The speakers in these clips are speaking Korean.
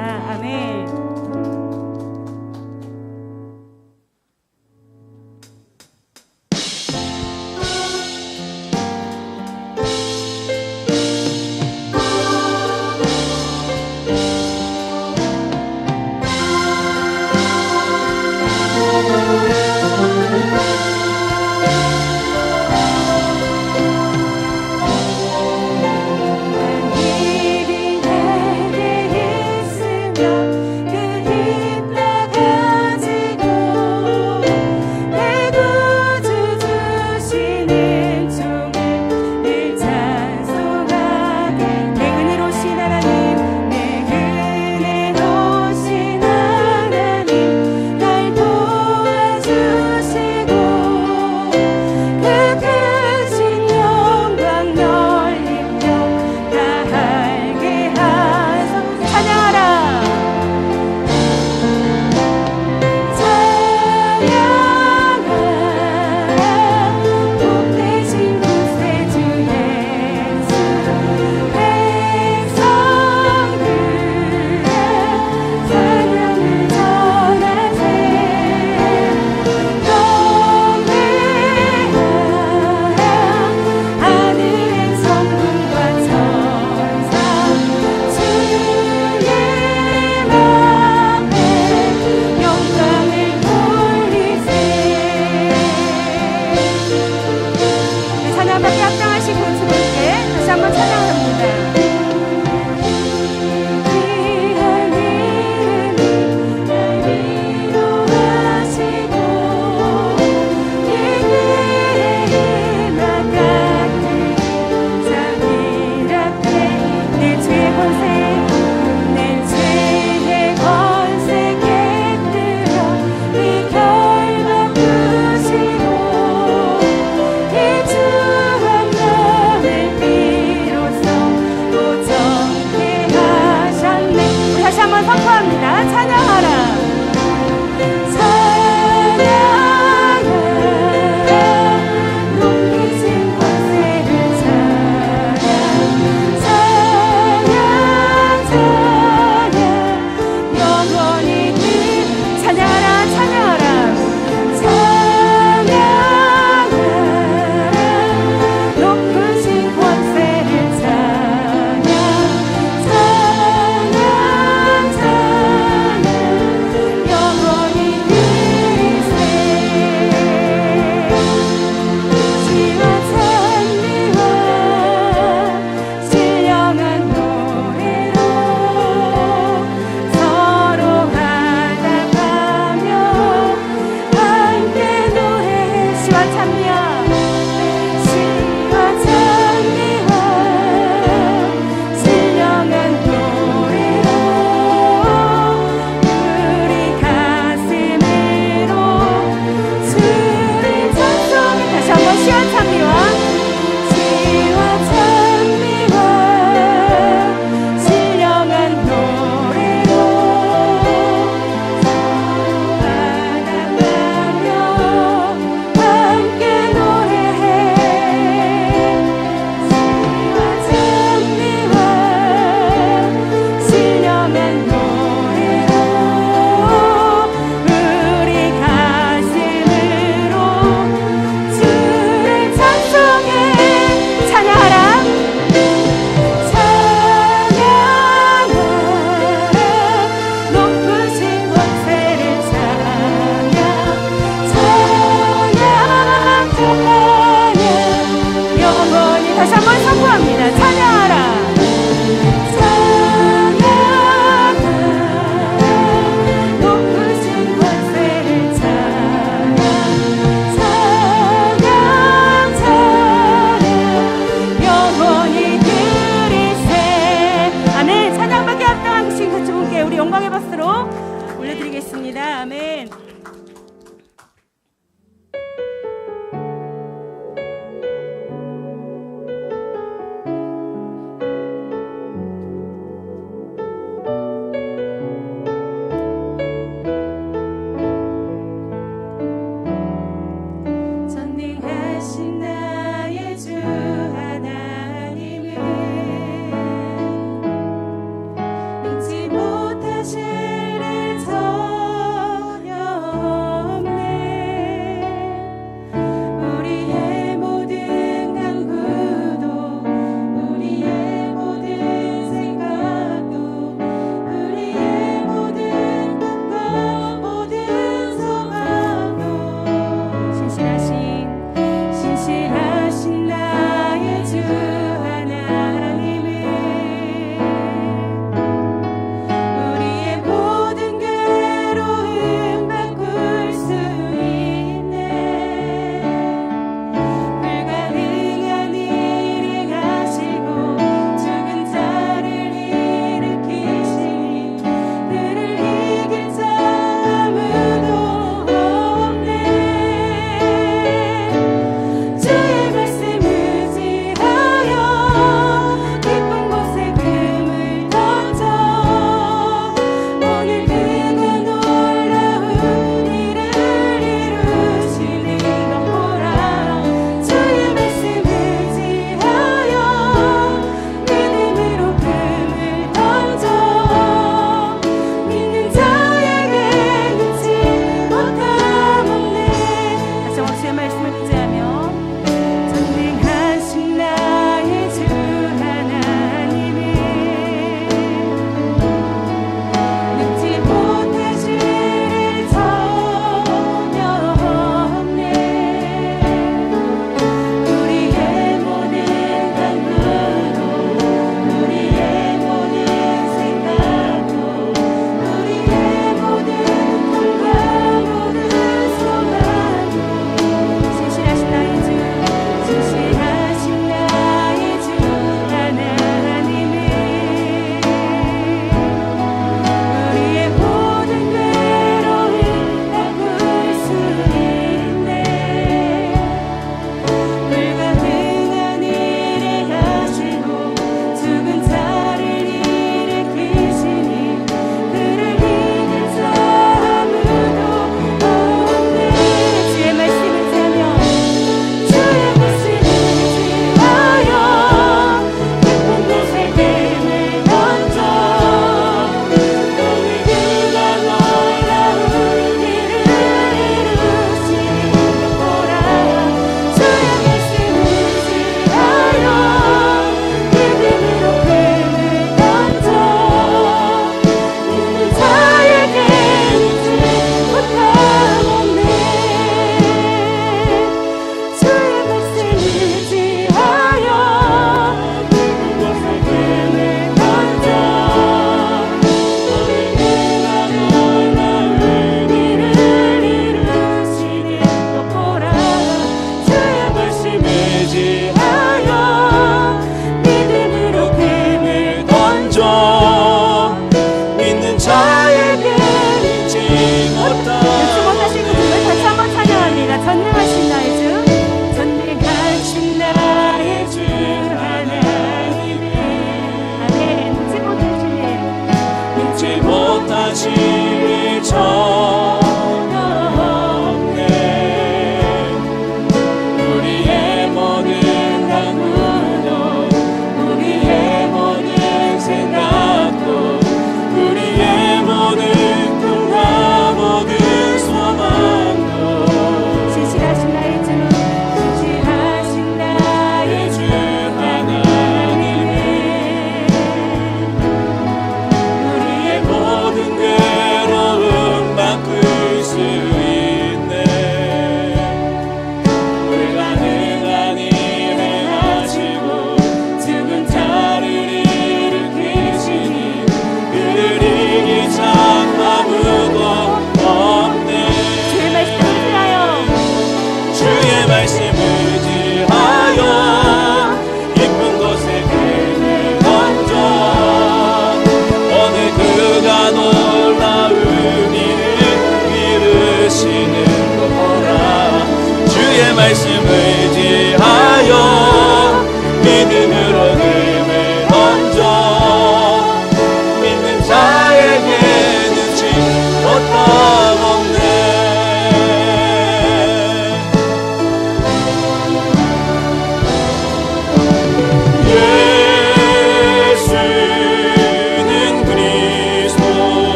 아멘. 잊지 못할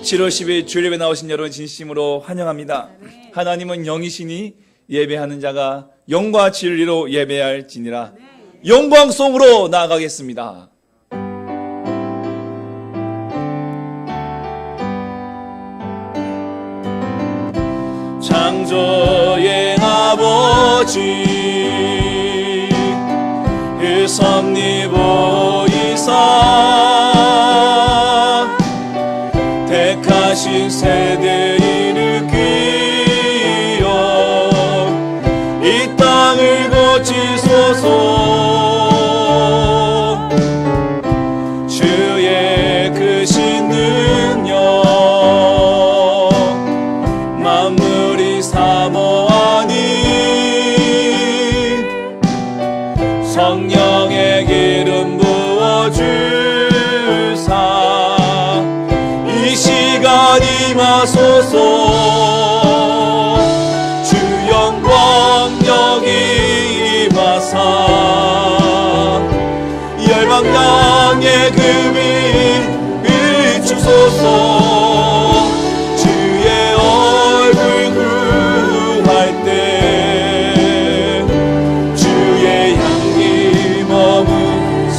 7월 10일 주일 예배 나오신 여러분 진심으로 환영합니다. 하나님은 영이시니 예배하는 자가 영과 진리로 예배할지니라. 영광송으로 나아가겠습니다. 창조의 아버지 그 섭리보이사 택하신 세대 일으키어 이 땅을 고치소서. 주의 크신 능력 만물이 사모하니 성령의 기름 부어주사 이 시간 임하소서. 주 영광 여기 임하사 열방 땅에 금이 비추소서. 주의 얼굴 구할 때 주의 향기 머무소서.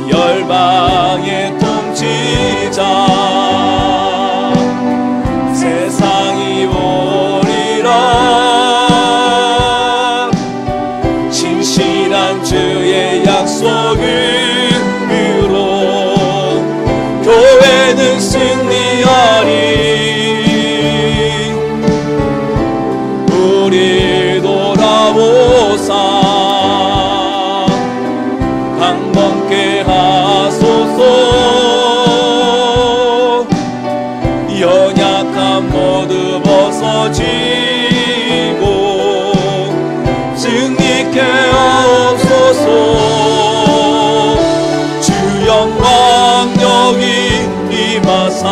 열방의 통치자 세상이 오리라. 진실한 주의 약속으로 교회는 승리하리. 우리 돌아보사 강건케 하소서. 연약함 모두 벗어지고 승리케 하옵소서. 주 영광 여기 임하사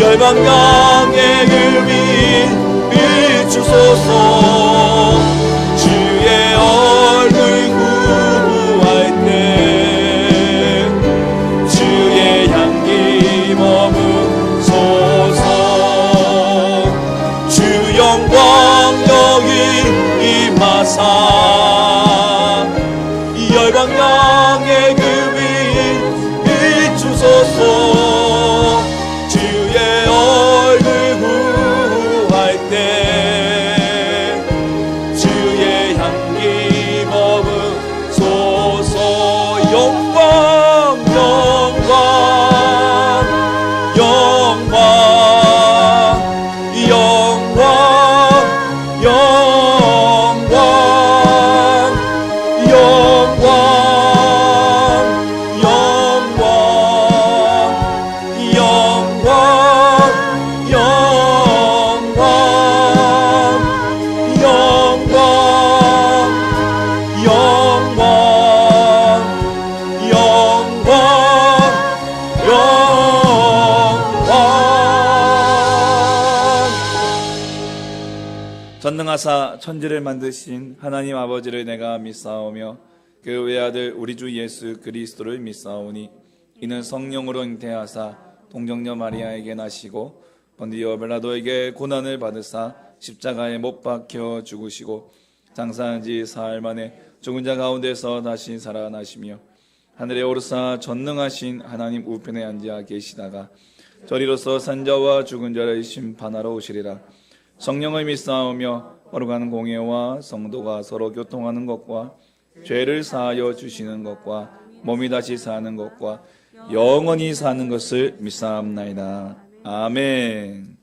열방 땅에 금이 비추소서. 주의 얼굴 구할 때 주의 향기 머무소서. 주 영광 여기 임하사 열방 땅에 금이 비추소서. 주의 얼굴 구할 때 주의 향기 머무소서. 영광 영광 영광 영광 영광 영광 영광 영광 전능하사 천지를 만드신 하나님 아버지를 내가 믿사오며 그 외아들 우리 주 예수 그리스도를 믿사오니 이는 성령으로 잉태하사 동정녀 마리아에게 나시고 본디오 벨라도에게 고난을 받으사 십자가에 못 박혀 죽으시고 장사한 지 사흘 만에 죽은 자 가운데서 다시 살아나시며 하늘에 오르사 전능하신 하나님 우편에 앉아 계시다가 저리로서 산자와 죽은 자를 심판하러 오시리라. 성령을 믿사오며 거룩한 공예와 성도가 서로 교통하는 것과 죄를 사하여 주시는 것과 몸이 다시 사는 것과 영원히 사는 것을 믿사옵나이다. 아멘.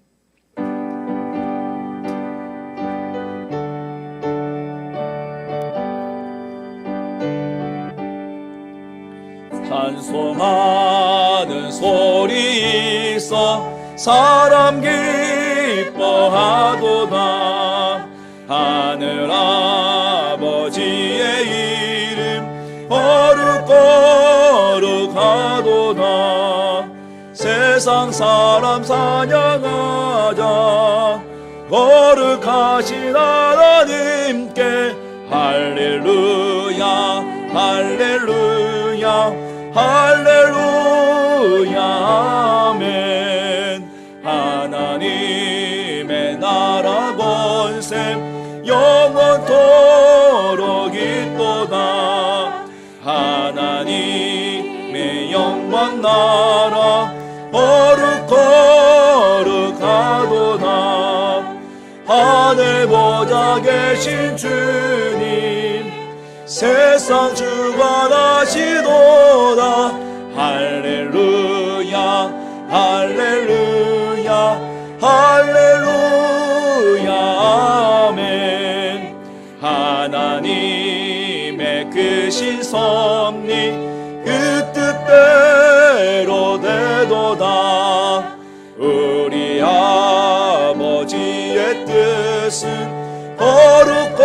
찬송하는 소리 있어 사람 기뻐하도다. 하늘 아버지의 이름 거룩거룩하도다. 세상 사람 찬양하자. 거룩하신 하나님께 할렐루야 할렐루야 할렐루야 아멘. 하나님의 나라 권세 영원토록 있도다. 하나님의 영원 나라 거룩거룩하도다. 하늘 보좌 계신 주님 세상 주관하시도다. 할렐루야 할렐루야 할렐루야 아멘. 하나님의 크신 섭리 그 뜻대로 되도다. 우리 아버지의 뜻은 거룩거룩하도다.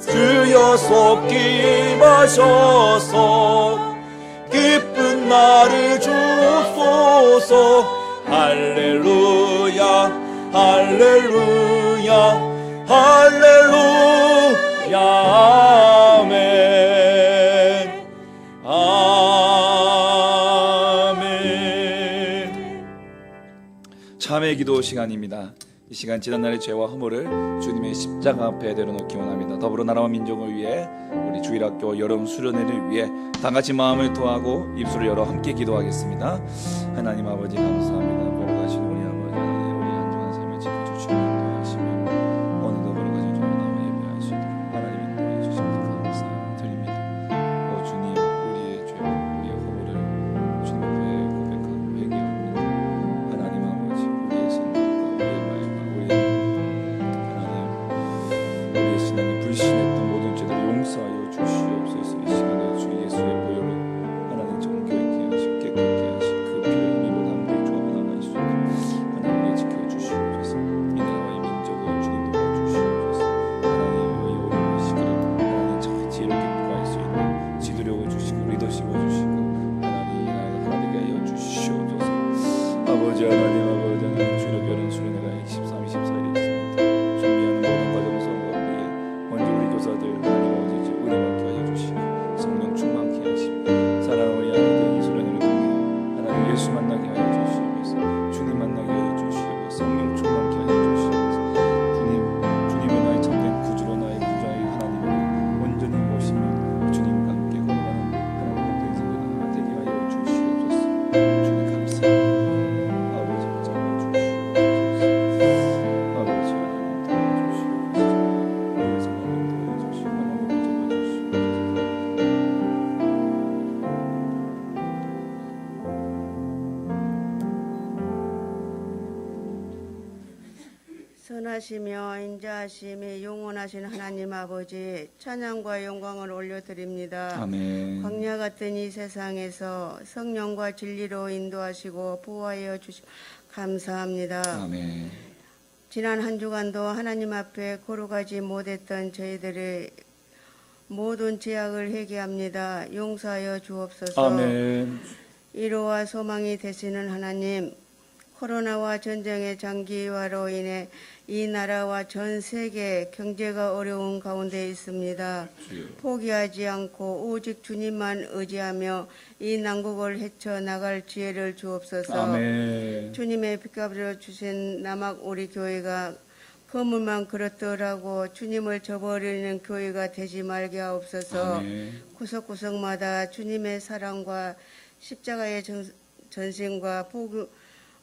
주여 속히 마셔서 기쁜 날을 주옵소서. 할렐루야 할렐루야 할렐루야 아멘 아멘. 참회 기도 시간입니다. 이 시간 지난날의 죄와 허물을 주님의 십자가 앞에 내려놓기 원합니다. 더불어 나라와 민족을 위해 우리 주일학교 여름 수련회를 위해 다같이 마음을 토하고 입술을 열어 함께 기도하겠습니다. 하나님 아버지 감사합니다. 거룩하신 우리 아버지 하나님, 우리 안전한 삶을 지켜주시고 인도하시며 오늘도 거룩하신 주님 나무 예배할 수 있도록 하나님 인도해 주시면 감사드립니다. 오 주님, 우리의 죄와 우리의 허물을 주님 앞에 고백하고 회개합니다. 하나님 아버지, 우리의 생각과 우리의 말과 우리의 신앙이 불신했던 모든 죄들을 용서하여 주시옵소서. 이 시간에 주 예수의 보혈로 하나님 정결케 하시고 깨끗게 하시고 그 피를 힘입어 담대히 주어 나갈 수 있도록 하나님 지켜주시옵소서. 이 나라와 이 민족을 주님 도와주시옵소서. 하나님 이 어려운 시간 하나님 잘 지혜롭게 구할 수 있는 지도력을 주시고 리더십을 주시고 하나님 이 나라가 하나되게 하여 주시옵소서. 아버지 하나님 주일학 여름 수련회가 23, 24일에 있습니다. 준비하는 모든 과정에서 교사들 하나님 아버지 은혜 받게 하여 주시고 성령 충만케 하시고 사랑하는 우리 아이들 이 수련회를 통해 하나님 예수 만나게 하여 주시옵소서. 주님 만나게 하여 주시옵소서. 성령 충만케 하여 주시옵소서. 주님의 나의 참된 구주로 나의 구주의 하나님을 온전히 모시며 주님과 함께 걸어가는 하나님의 복된 생활 되게 하여 주시옵소서. 주님 감사합니다. 아버지 잡아주시옵소서. 아버지 하나님 선하시며 인자하심이 영원하신 하나님 아버지 찬양과 영광을 올려드립니다. 아멘. 광야 같은 이 세상에서 성령과 진리로 인도하시고 보호하여 주시 감사합니다. 아멘. 지난 한 주간도 하나님 앞에 거룩하지 못했던 저희들의 모든 죄악을 회개합니다. 용서하여 주옵소서. 아멘. 위로와 소망이 되시는 하나님, 코로나와 전쟁의 장기화로 인해 이 나라와 전 세계 경제가 어려운 가운데 있습니다. 포기하지 않고 오직 주님만 의지하며 이 난국을 헤쳐나갈 지혜를 주옵소서. 아멘. 주님의 빛값으로 주신 남학 우리 교회가 건물만 그렇더라고 주님을 저버리는 교회가 되지 말게 하옵소서. 아멘. 구석구석마다 주님의 사랑과 십자가의 전신과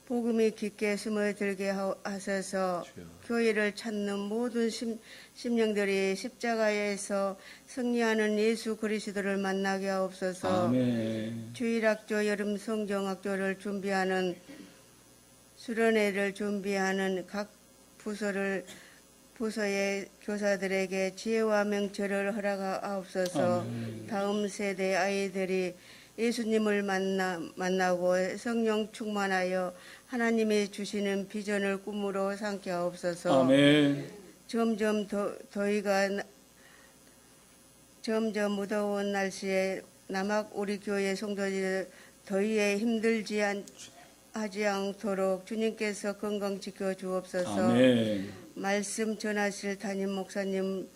복음이 깊게 스며들게 하셔서 교회를 찾는 모든 심령들이 십자가에서 승리하는 예수 그리스도를 만나게 하옵소서. 아멘. 주일학교 여름 성경학교를 준비하는 수련회를 준비하는 각 부서의 교사들에게 지혜와 명철을 허락하옵소서. 아멘. 다음 세대 아이들이 예수님을 만나고 성령 충만하여 하나님이 주시는 비전을 꿈으로 삼게 하옵소서. 아멘. 점점 무더운 날씨에 남학 우리 교회 성도들 더위에 힘들지 하지 않도록 주님께서 건강 지켜 주옵소서. 아멘. 말씀 전하실 담임 목사님을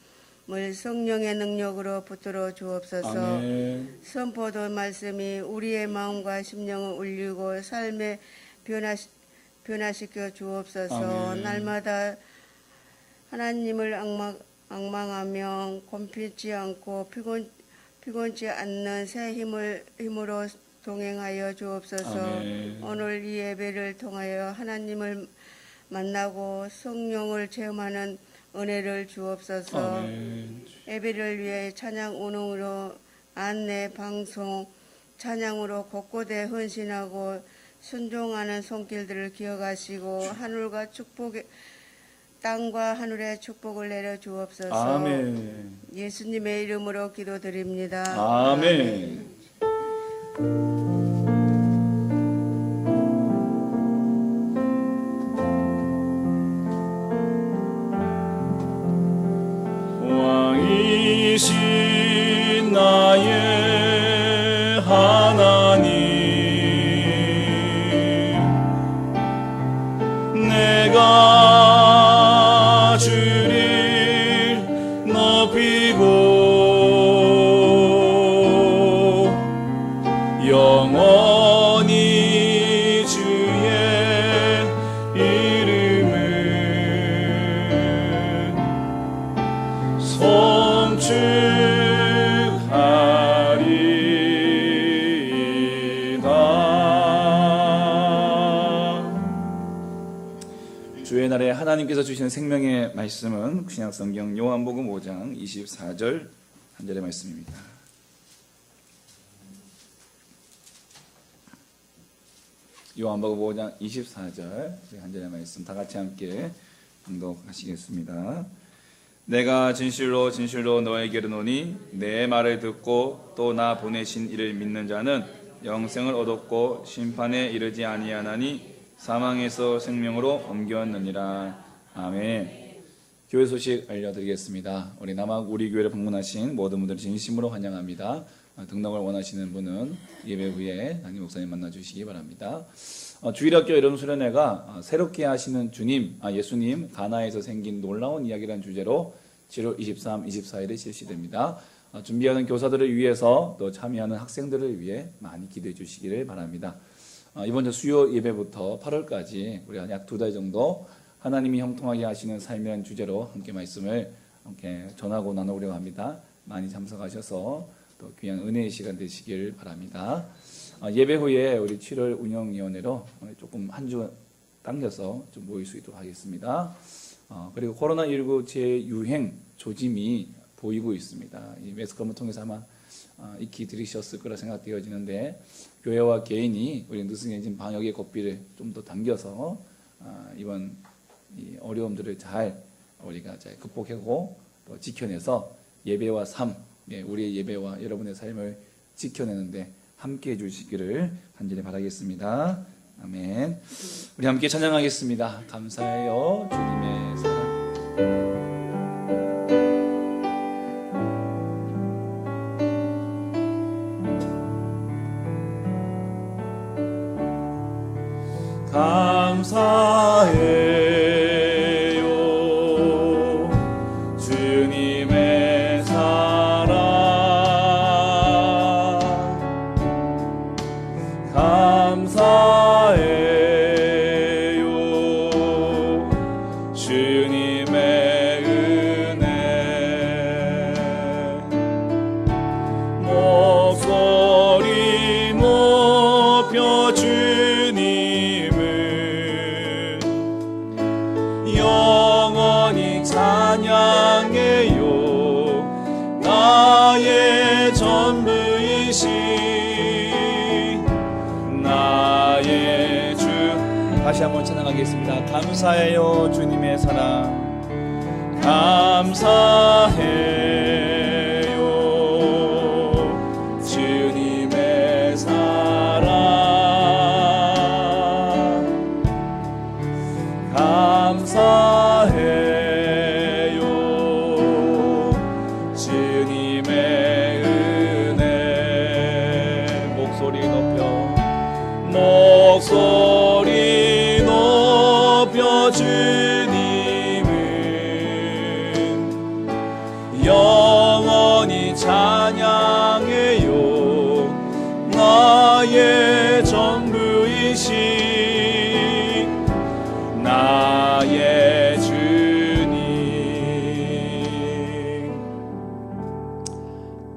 성령의 능력으로 붙들어 주옵소서. 아멘. 선포도 말씀이 우리의 마음과 심령을 울리고 삶에 변화시켜 주옵소서. 아멘. 날마다 하나님을 앙망하며 곰피지 않고 피곤치 않는 새 힘으로 동행하여 주옵소서. 아멘. 오늘 이 예배를 통하여 하나님을 만나고 성령을 체험하는 은혜를 주옵소서. 아멘. 예배를 위해 찬양 운동으로 안내 방송 찬양으로 곳곳에 헌신하고 순종하는 손길들을 기억하시고 하늘과 축복의 땅과 하늘의 축복을 내려 주옵소서. 아멘. 예수님의 이름으로 기도드립니다. 아멘. 왕이신 나의 하나님, 내가 주를 높이고 영원히 주의 이름을 주의 날에 하나님께서 주시는 생명의 말씀은 신약성경 요한복음 5장 24절 한 절의 말씀입니다. 요한복음 5장 24절 한 절의 말씀 다 같이 함께 봉독하시겠습니다. 내가 진실로 진실로 너에게 이르노니 내 말을 듣고 또 나 보내신 이를 믿는 자는 영생을 얻었고 심판에 이르지 아니하나니 사망에서 생명으로 옮겼느니라. 아멘. 교회 소식 알려드리겠습니다. 우리 남학 우리 교회를 방문하신 모든 분들 진심으로 환영합니다. 등록을 원하시는 분은 예배 후에 담임 목사님 만나주시기 바랍니다. 주일학교 여름 수련회가 새롭게 하시는 주님, 예수님 가나에서 생긴 놀라운 이야기라는 주제로 7월 23, 24일에 실시됩니다. 준비하는 교사들을 위해서 또 참여하는 학생들을 위해 많이 기도해 주시기를 바랍니다. 이번 주 수요 예배부터 8월까지 우리가 약 2달 정도 하나님이 형통하게 하시는 삶이라는 주제로 함께 말씀을 함께 전하고 나누려고 합니다. 많이 참석하셔서 또 귀한 은혜의 시간 되시길 바랍니다. 예배 후에 우리 7월 운영위원회로 조금 한 주 당겨서 좀 모일 수 있도록 하겠습니다. 그리고 코로나19 재유행 조짐이 보이고 있습니다. 이 매스컴을 통해서 아마 익히 들으셨을 거라 생각되어지는데 교회와 개인이 우리 느슨해진 방역의 고삐를 좀 더 당겨서 이번 이 어려움들을 우리가 잘 극복하고 또 지켜내서 예배와 삶, 우리의 예배와 여러분의 삶을 지켜내는데 함께해 주시기를 간절히 바라겠습니다. 아멘. 우리 함께 찬양하겠습니다. 감사해요 주님의 사랑. 감사해요 영원히 찬양해요. 나의 전부이신 나의 주. 다시 한번 찬양하겠습니다. 감사해요 주님의 사랑. 감사해요 주님의 사랑. 감사해요 주님의 은혜. 목소리 높여 주님은 영원히 찬양해요. 나의 전부이신 나의 주님.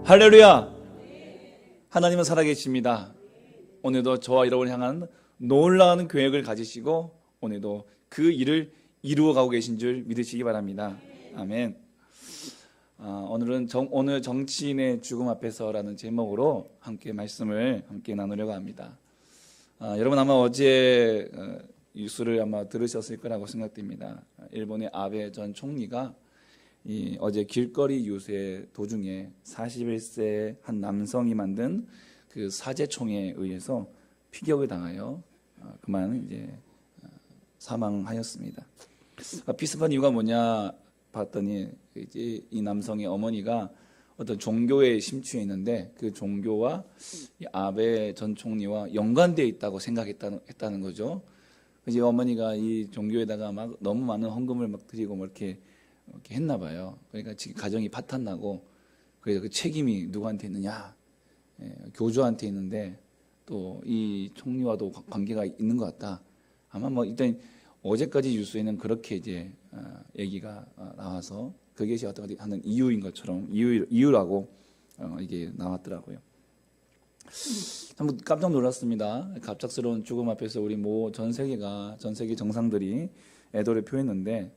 할렐루야. 하나님은 살아계십니다. 오늘도 저와 여러분을 향한 놀라운 계획을 가지시고 오늘도 그 일을 이루어가고 계신 줄 믿으시기 바랍니다. 아멘. 오늘은 오늘 정치인의 죽음 앞에서라는 제목으로 함께 말씀을 함께 나누려고 합니다. 여러분 아마 어제 뉴스를 아마 들으셨을 거라고 생각됩니다. 일본의 아베 전 총리가 어제 길거리 유세 도중에 41세 한 남성이 만든 그 사제총에 의해서 피격을 당하여 그만 이제 사망하였습니다. 비슷한 이유가 뭐냐 봤더니 이제 이 남성의 어머니가 어떤 종교에 심취해 있는데 그 종교와 이 아베 전 총리와 연관되어 있다고 생각했다는 거죠. 이제 어머니가 이 종교에다가 막 너무 많은 헌금을 막 드리고 뭐 이렇게 했나 봐요. 그러니까 지금 가정이 파탄나고 그래서 그 책임이 누구한테 있느냐? 교주한테 있는데 또 이 총리와도 관계가 있는 것 같다. 아마 뭐 일단 어제까지 뉴스에는 그렇게 이제 얘기가 나와서 그것이 어떻게 하는 이유인 것처럼 이유라고 이게 나왔더라고요. 참 깜짝 놀랐습니다. 갑작스러운 죽음 앞에서 우리 전 세계 정상들이 애도를 표했는데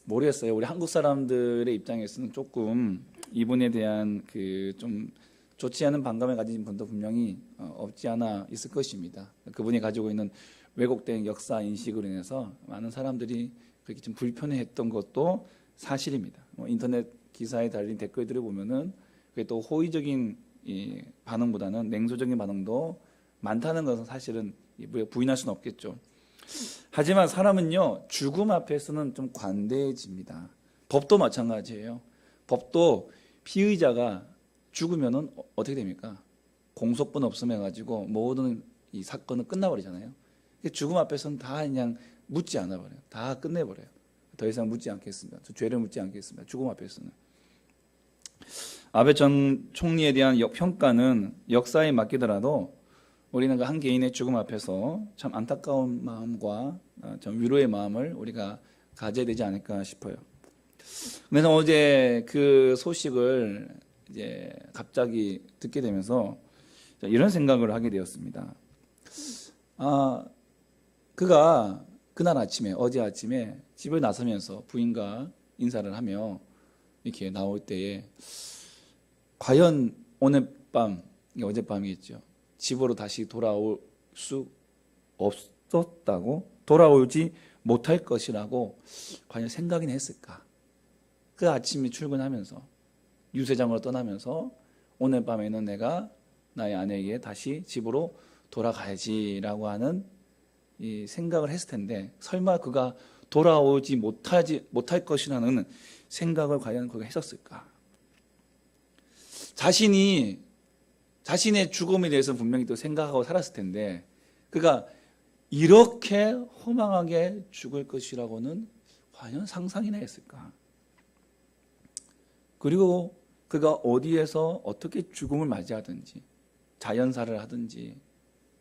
모르겠어요. 우리 한국 사람들의 입장에서는 조금 이분에 대한 그 좀 좋지 않은 반감을 가진 분도 분명히 없지 않아 있을 것입니다. 그분이 가지고 있는 왜곡된 역사 인식으로 인해서 많은 사람들이 그렇게 좀 불편해했던 것도 사실입니다. 인터넷 기사에 달린 댓글들을 보면은 그게 또 호의적인 반응보다는 냉소적인 반응도 많다는 것은 사실은 부인할 수는 없겠죠. 하지만 사람은요 죽음 앞에서는 좀 관대해집니다. 법도 마찬가지예요. 법도 피의자가 죽으면은 어떻게 됩니까? 공소권 없음 해가지고 모든 이 사건은 끝나버리잖아요. 죽음 앞에서는 다 그냥 묻지 않아 버려요. 다 끝내버려요. 더 이상 묻지 않겠습니다. 죄를 묻지 않겠습니다. 죽음 앞에서는. 아베 전 총리에 대한 평가는 역사에 맡기더라도 우리는 그 한 개인의 죽음 앞에서 참 안타까운 마음과 좀 위로의 마음을 우리가 가져야 되지 않을까 싶어요. 그래서 어제 그 소식을 이제 갑자기 듣게 되면서 이런 생각을 하게 되었습니다. 그가 그날 아침에 어제 아침에 집을 나서면서 부인과 인사를 하며 이렇게 나올 때에 과연 오늘 밤, 어젯밤이겠죠. 집으로 다시 돌아올 수 없었다고, 돌아오지 못할 것이라고 과연 생각이나 했을까? 그 아침에 출근하면서 유세장으로 떠나면서 오늘 밤에는 내가 나의 아내에게 다시 집으로 돌아가야지라고 하는 이 생각을 했을 텐데 설마 그가 돌아오지 못할 것이라는 생각을 과연 그가 했었을까? 자신의 죽음에 대해서 분명히 또 생각하고 살았을 텐데 그가 이렇게 허망하게 죽을 것이라고는 과연 상상이나 했을까? 그리고 그가 어디에서 어떻게 죽음을 맞이하든지 자연사를 하든지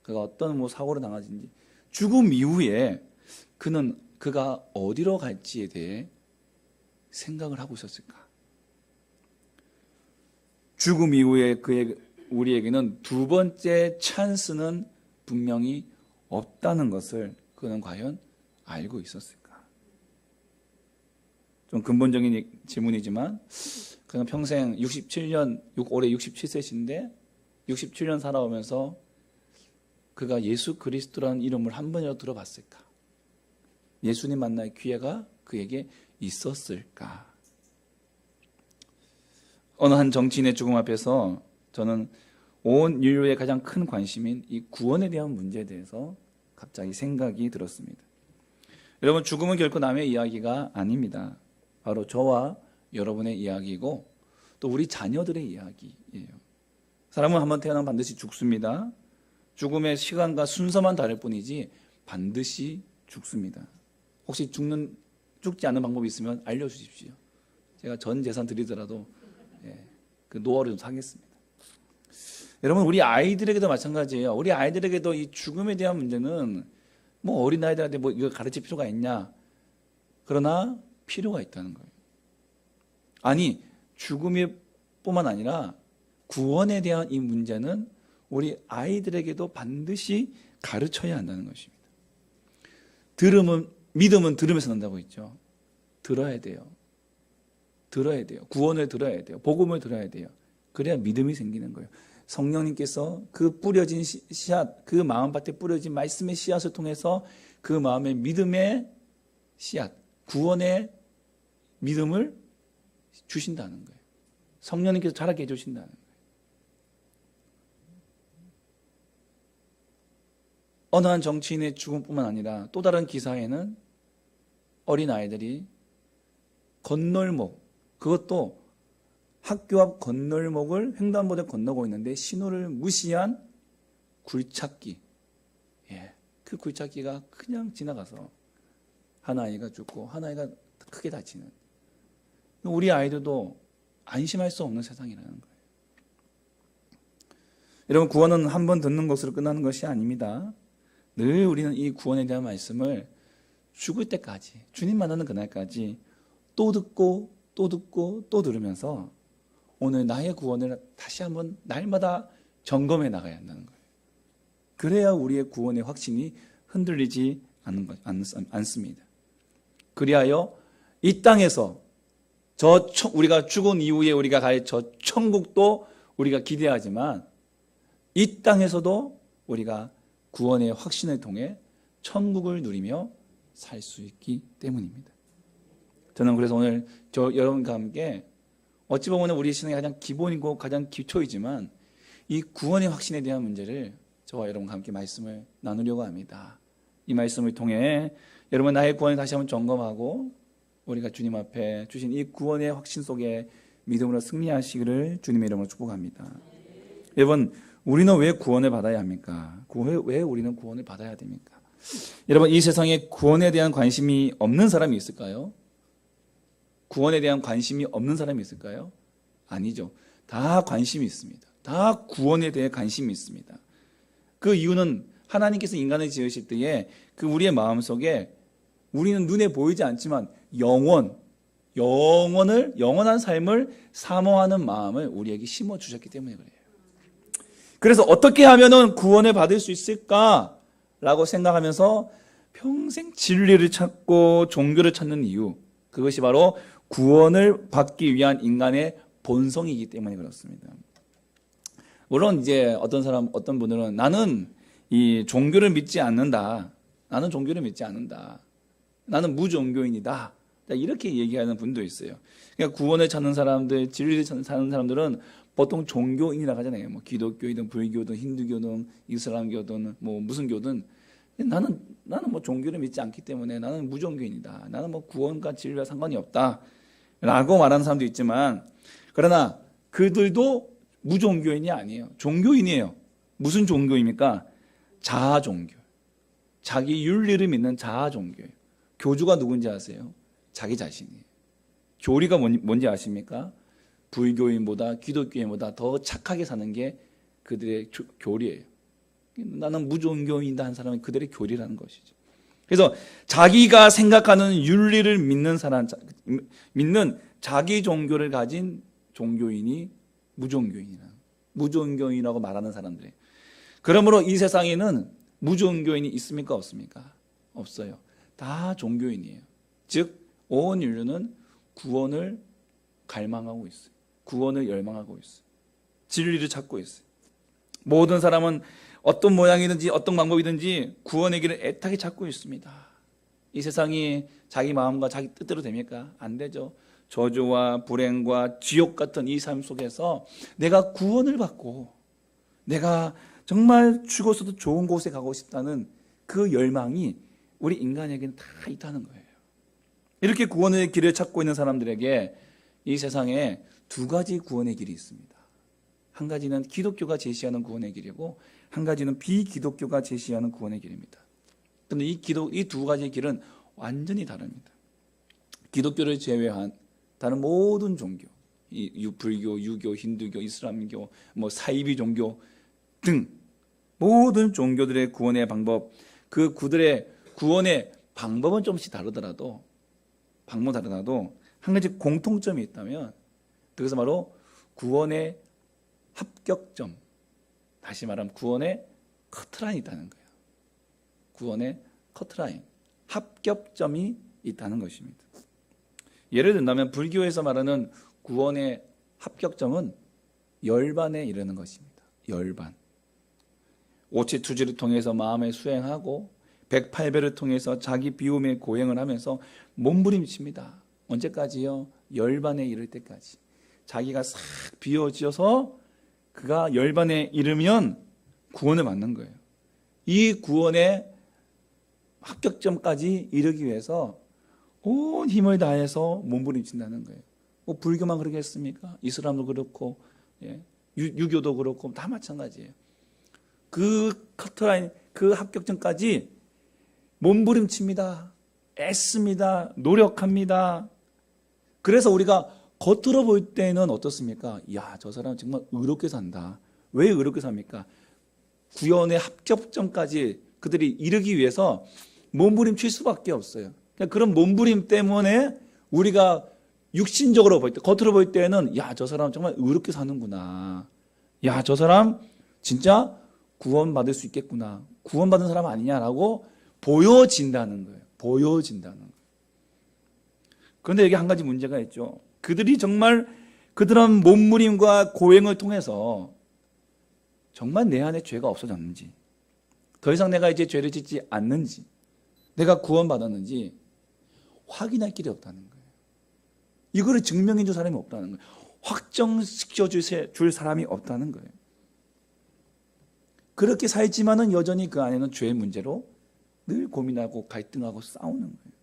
그가 어떤 사고를 당하든지 죽음 이후에 그가 어디로 갈지에 대해 생각을 하고 있었을까? 죽음 이후에 우리에게는 두 번째 찬스는 분명히 없다는 것을 그는 과연 알고 있었을까? 좀 근본적인 질문이지만 그냥 평생 67년, 올해 67세신데 67년 살아오면서 그가 예수 그리스도라는 이름을 한 번이라도 들어봤을까? 예수님 만날 기회가 그에게 있었을까? 어느 한 정치인의 죽음 앞에서 저는 온 인류의 가장 큰 관심인 이 구원에 대한 문제에 대해서 갑자기 생각이 들었습니다. 여러분, 죽음은 결코 남의 이야기가 아닙니다. 바로 저와 여러분의 이야기이고 또 우리 자녀들의 이야기예요. 사람은 한번 태어나면 반드시 죽습니다. 죽음의 시간과 순서만 다를 뿐이지 반드시 죽습니다. 혹시 죽지 않는 방법이 있으면 알려주십시오. 제가 전 재산 드리더라도 그 노하우를 좀 사겠습니다. 여러분, 우리 아이들에게도 마찬가지예요. 우리 아이들에게도 이 죽음에 대한 문제는 뭐 어린아이들한테 뭐 이걸 가르칠 필요가 있냐? 그러나 필요가 있다는 거예요. 아니, 죽음이 뿐만 아니라 구원에 대한 이 문제는 우리 아이들에게도 반드시 가르쳐야 한다는 것입니다. 믿음은 들으면서 난다고 했죠. 들어야 돼요. 구원을 들어야 돼요. 복음을 들어야 돼요. 그래야 믿음이 생기는 거예요. 성령님께서 그 뿌려진 씨앗, 그 마음밭에 뿌려진 말씀의 씨앗을 통해서 그 마음의 믿음의 씨앗, 구원의 믿음을 주신다는 거예요. 성령님께서 자라게 해주신다는 거예요. 어느 한 정치인의 죽음뿐만 아니라 또 다른 기사에는 어린아이들이 건널목, 그것도 학교 앞 건널목을 횡단보도에 건너고 있는데 신호를 무시한 굴착기, 그 굴착기가 그냥 지나가서 한 아이가 죽고 한 아이가 크게 다치는, 우리 아이들도 안심할 수 없는 세상이라는 거예요. 여러분, 구원은 한 번 듣는 것으로 끝나는 것이 아닙니다. 늘 우리는 이 구원에 대한 말씀을 죽을 때까지, 주님 만나는 그날까지 또 듣고 또 듣고 또 들으면서 오늘 나의 구원을 다시 한번 날마다 점검해 나가야 한다는 거예요. 그래야 우리의 구원의 확신이 흔들리지 않습니다. 그리하여 이 땅에서 우리가 죽은 이후에 우리가 갈 저 천국도 우리가 기대하지만 이 땅에서도 우리가 구원의 확신을 통해 천국을 누리며 살 수 있기 때문입니다. 저는 그래서 오늘 여러분과 함께 어찌 보면 우리 신앙의 가장 기본이고 가장 기초이지만 이 구원의 확신에 대한 문제를 저와 여러분과 함께 말씀을 나누려고 합니다. 이 말씀을 통해 여러분 나의 구원을 다시 한번 점검하고 우리가 주님 앞에 주신 이 구원의 확신 속에 믿음으로 승리하시기를 주님의 이름으로 축복합니다. 여러분, 우리는 왜 구원을 받아야 합니까? 왜 우리는 구원을 받아야 됩니까? 여러분, 이 세상에 구원에 대한 관심이 없는 사람이 있을까요? 구원에 대한 관심이 없는 사람이 있을까요? 아니죠. 다 관심이 있습니다. 다 구원에 대해 관심이 있습니다. 그 이유는 하나님께서 인간을 지으실 때에 그 우리의 마음속에 우리는 눈에 보이지 않지만 영원한 삶을 사모하는 마음을 우리에게 심어주셨기 때문에 그래요. 그래서 어떻게 하면은 구원을 받을 수 있을까라고 생각하면서 평생 진리를 찾고 종교를 찾는 이유, 그것이 바로 구원을 받기 위한 인간의 본성이기 때문에 그렇습니다. 물론 이제 어떤 분들은 나는 이 종교를 믿지 않는다. 나는 종교를 믿지 않는다. 나는 무종교인이다. 이렇게 얘기하는 분도 있어요. 그러니까 구원을 찾는 사람들, 진리를 찾는 사람들은 보통 종교인이라고 하잖아요. 뭐 기독교이든 불교든 힌두교든 이슬람교든 뭐 무슨 교든 나는 뭐 종교를 믿지 않기 때문에 나는 무종교인이다. 나는 뭐 구원과 진리와 상관이 없다라고 말하는 사람도 있지만 그러나 그들도 무종교인이 아니에요. 종교인이에요. 무슨 종교입니까? 자아 종교. 자기 윤리를 믿는 자아 종교예요. 교주가 누군지 아세요? 자기 자신이에요. 교리가 뭔지 아십니까? 불교인보다 기독교인보다 더 착하게 사는 게 그들의 교리예요. 나는 무종교인이다 한 사람은 그들의 교리라는 것이죠. 그래서 자기가 생각하는 윤리를 믿는 사람, 믿는 자기 종교를 가진 종교인이 무종교인이라고 말하는 사람들이에요. 그러므로 이 세상에는 무종교인이 있습니까? 없습니까? 없어요. 다 종교인이에요. 즉 온 인류는 구원을 갈망하고 있어요. 구원을 열망하고 있어요. 진리를 찾고 있어요. 모든 사람은 어떤 모양이든지 어떤 방법이든지 구원의 길을 애타게 찾고 있습니다. 이 세상이 자기 마음과 자기 뜻대로 됩니까? 안 되죠. 저주와 불행과 지옥 같은 이 삶 속에서 내가 구원을 받고 내가 정말 죽어서도 좋은 곳에 가고 싶다는 그 열망이 우리 인간에게는 다 있다는 거예요. 이렇게 구원의 길을 찾고 있는 사람들에게 이 세상에 두 가지 구원의 길이 있습니다. 한 가지는 기독교가 제시하는 구원의 길이고 한 가지는 비기독교가 제시하는 구원의 길입니다. 그런데 이 두 가지의 길은 완전히 다릅니다. 기독교를 제외한 다른 모든 종교, 불교, 유교, 힌두교, 이슬람교, 사이비 종교 등 모든 종교들의 구원의 방법, 그 그들의 구원의 방법은 조금씩 다르더라도 한 가지 공통점이 있다면 그것은 바로 구원의 합격점, 다시 말하면 구원의 커트라인이 있다는 거예요. 구원의 커트라인, 합격점이 있다는 것입니다. 예를 든다면 불교에서 말하는 구원의 합격점은 열반에 이르는 것입니다. 열반. 오치투지를 통해서 마음에 수행하고 108배를 통해서 자기 비움에 고행을 하면서 몸부림칩니다. 언제까지요? 열반에 이를 때까지. 자기가 싹 비워져서 그가 열반에 이르면 구원을 받는 거예요. 이 구원의 합격점까지 이르기 위해서 온 힘을 다해서 몸부림친다는 거예요. 불교만 그러겠습니까? 이슬람도 그렇고 유교도 그렇고 다 마찬가지예요. 그 커트라인, 그 합격점까지 몸부림칩니다. 애씁니다. 노력합니다. 그래서 우리가 겉으로 볼 때는 어떻습니까? 야, 저 사람 정말 의롭게 산다. 왜 의롭게 삽니까? 구원의 합격점까지 그들이 이르기 위해서 몸부림칠 수밖에 없어요. 그런 몸부림 때문에 우리가 육신적으로 볼 때, 겉으로 볼 때는 야, 저 사람 정말 의롭게 사는구나. 야, 저 사람 진짜 구원받을 수 있겠구나. 구원받은 사람 아니냐라고 보여진다는 거예요. 보여진다는 거예요. 그런데 여기 한 가지 문제가 있죠. 그들이 정말 그들은 몸부림과 고행을 통해서 정말 내 안에 죄가 없어졌는지, 더 이상 내가 이제 죄를 짓지 않는지, 내가 구원받았는지 확인할 길이 없다는 거예요. 이거를 증명해 줄 사람이 없다는 거예요. 확정시켜 줄 사람이 없다는 거예요. 그렇게 살지만은 여전히 그 안에는 죄의 문제로 늘 고민하고 갈등하고 싸우는 거예요.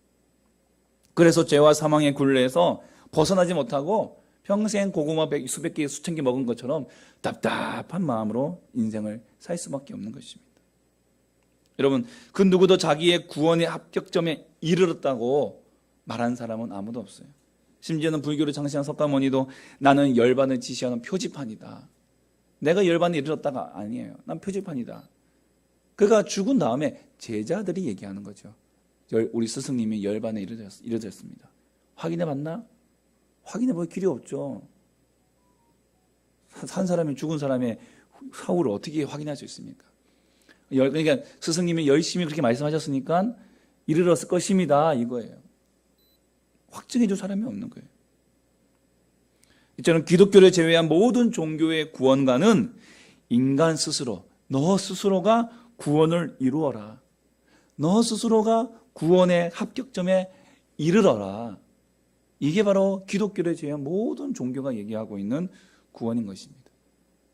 그래서 죄와 사망의 굴레에서 벗어나지 못하고 평생 고구마 수백 개, 수천 개 먹은 것처럼 답답한 마음으로 인생을 살 수밖에 없는 것입니다. 여러분, 그 누구도 자기의 구원의 합격점에 이르렀다고 말한 사람은 아무도 없어요. 심지어는 불교를 창시한 석가모니도 나는 열반을 지시하는 표지판이다. 내가 열반에 이르렀다가 아니에요. 난 표지판이다. 그가 죽은 다음에 제자들이 얘기하는 거죠. 우리 스승님이 열반에 이르렀습니다. 확인해 봤나? 확인해 볼 길이 없죠. 산 사람이 죽은 사람의 사후를 어떻게 확인할 수 있습니까? 그러니까 스승님이 열심히 그렇게 말씀하셨으니까 이르렀을 것입니다. 이거예요. 확증해 줄 사람이 없는 거예요. 저는 기독교를 제외한 모든 종교의 구원가는 인간 스스로, 너 스스로가 구원을 이루어라. 너 스스로가 구원의 합격점에 이르러라. 이게 바로 기독교를 제외한 모든 종교가 얘기하고 있는 구원인 것입니다.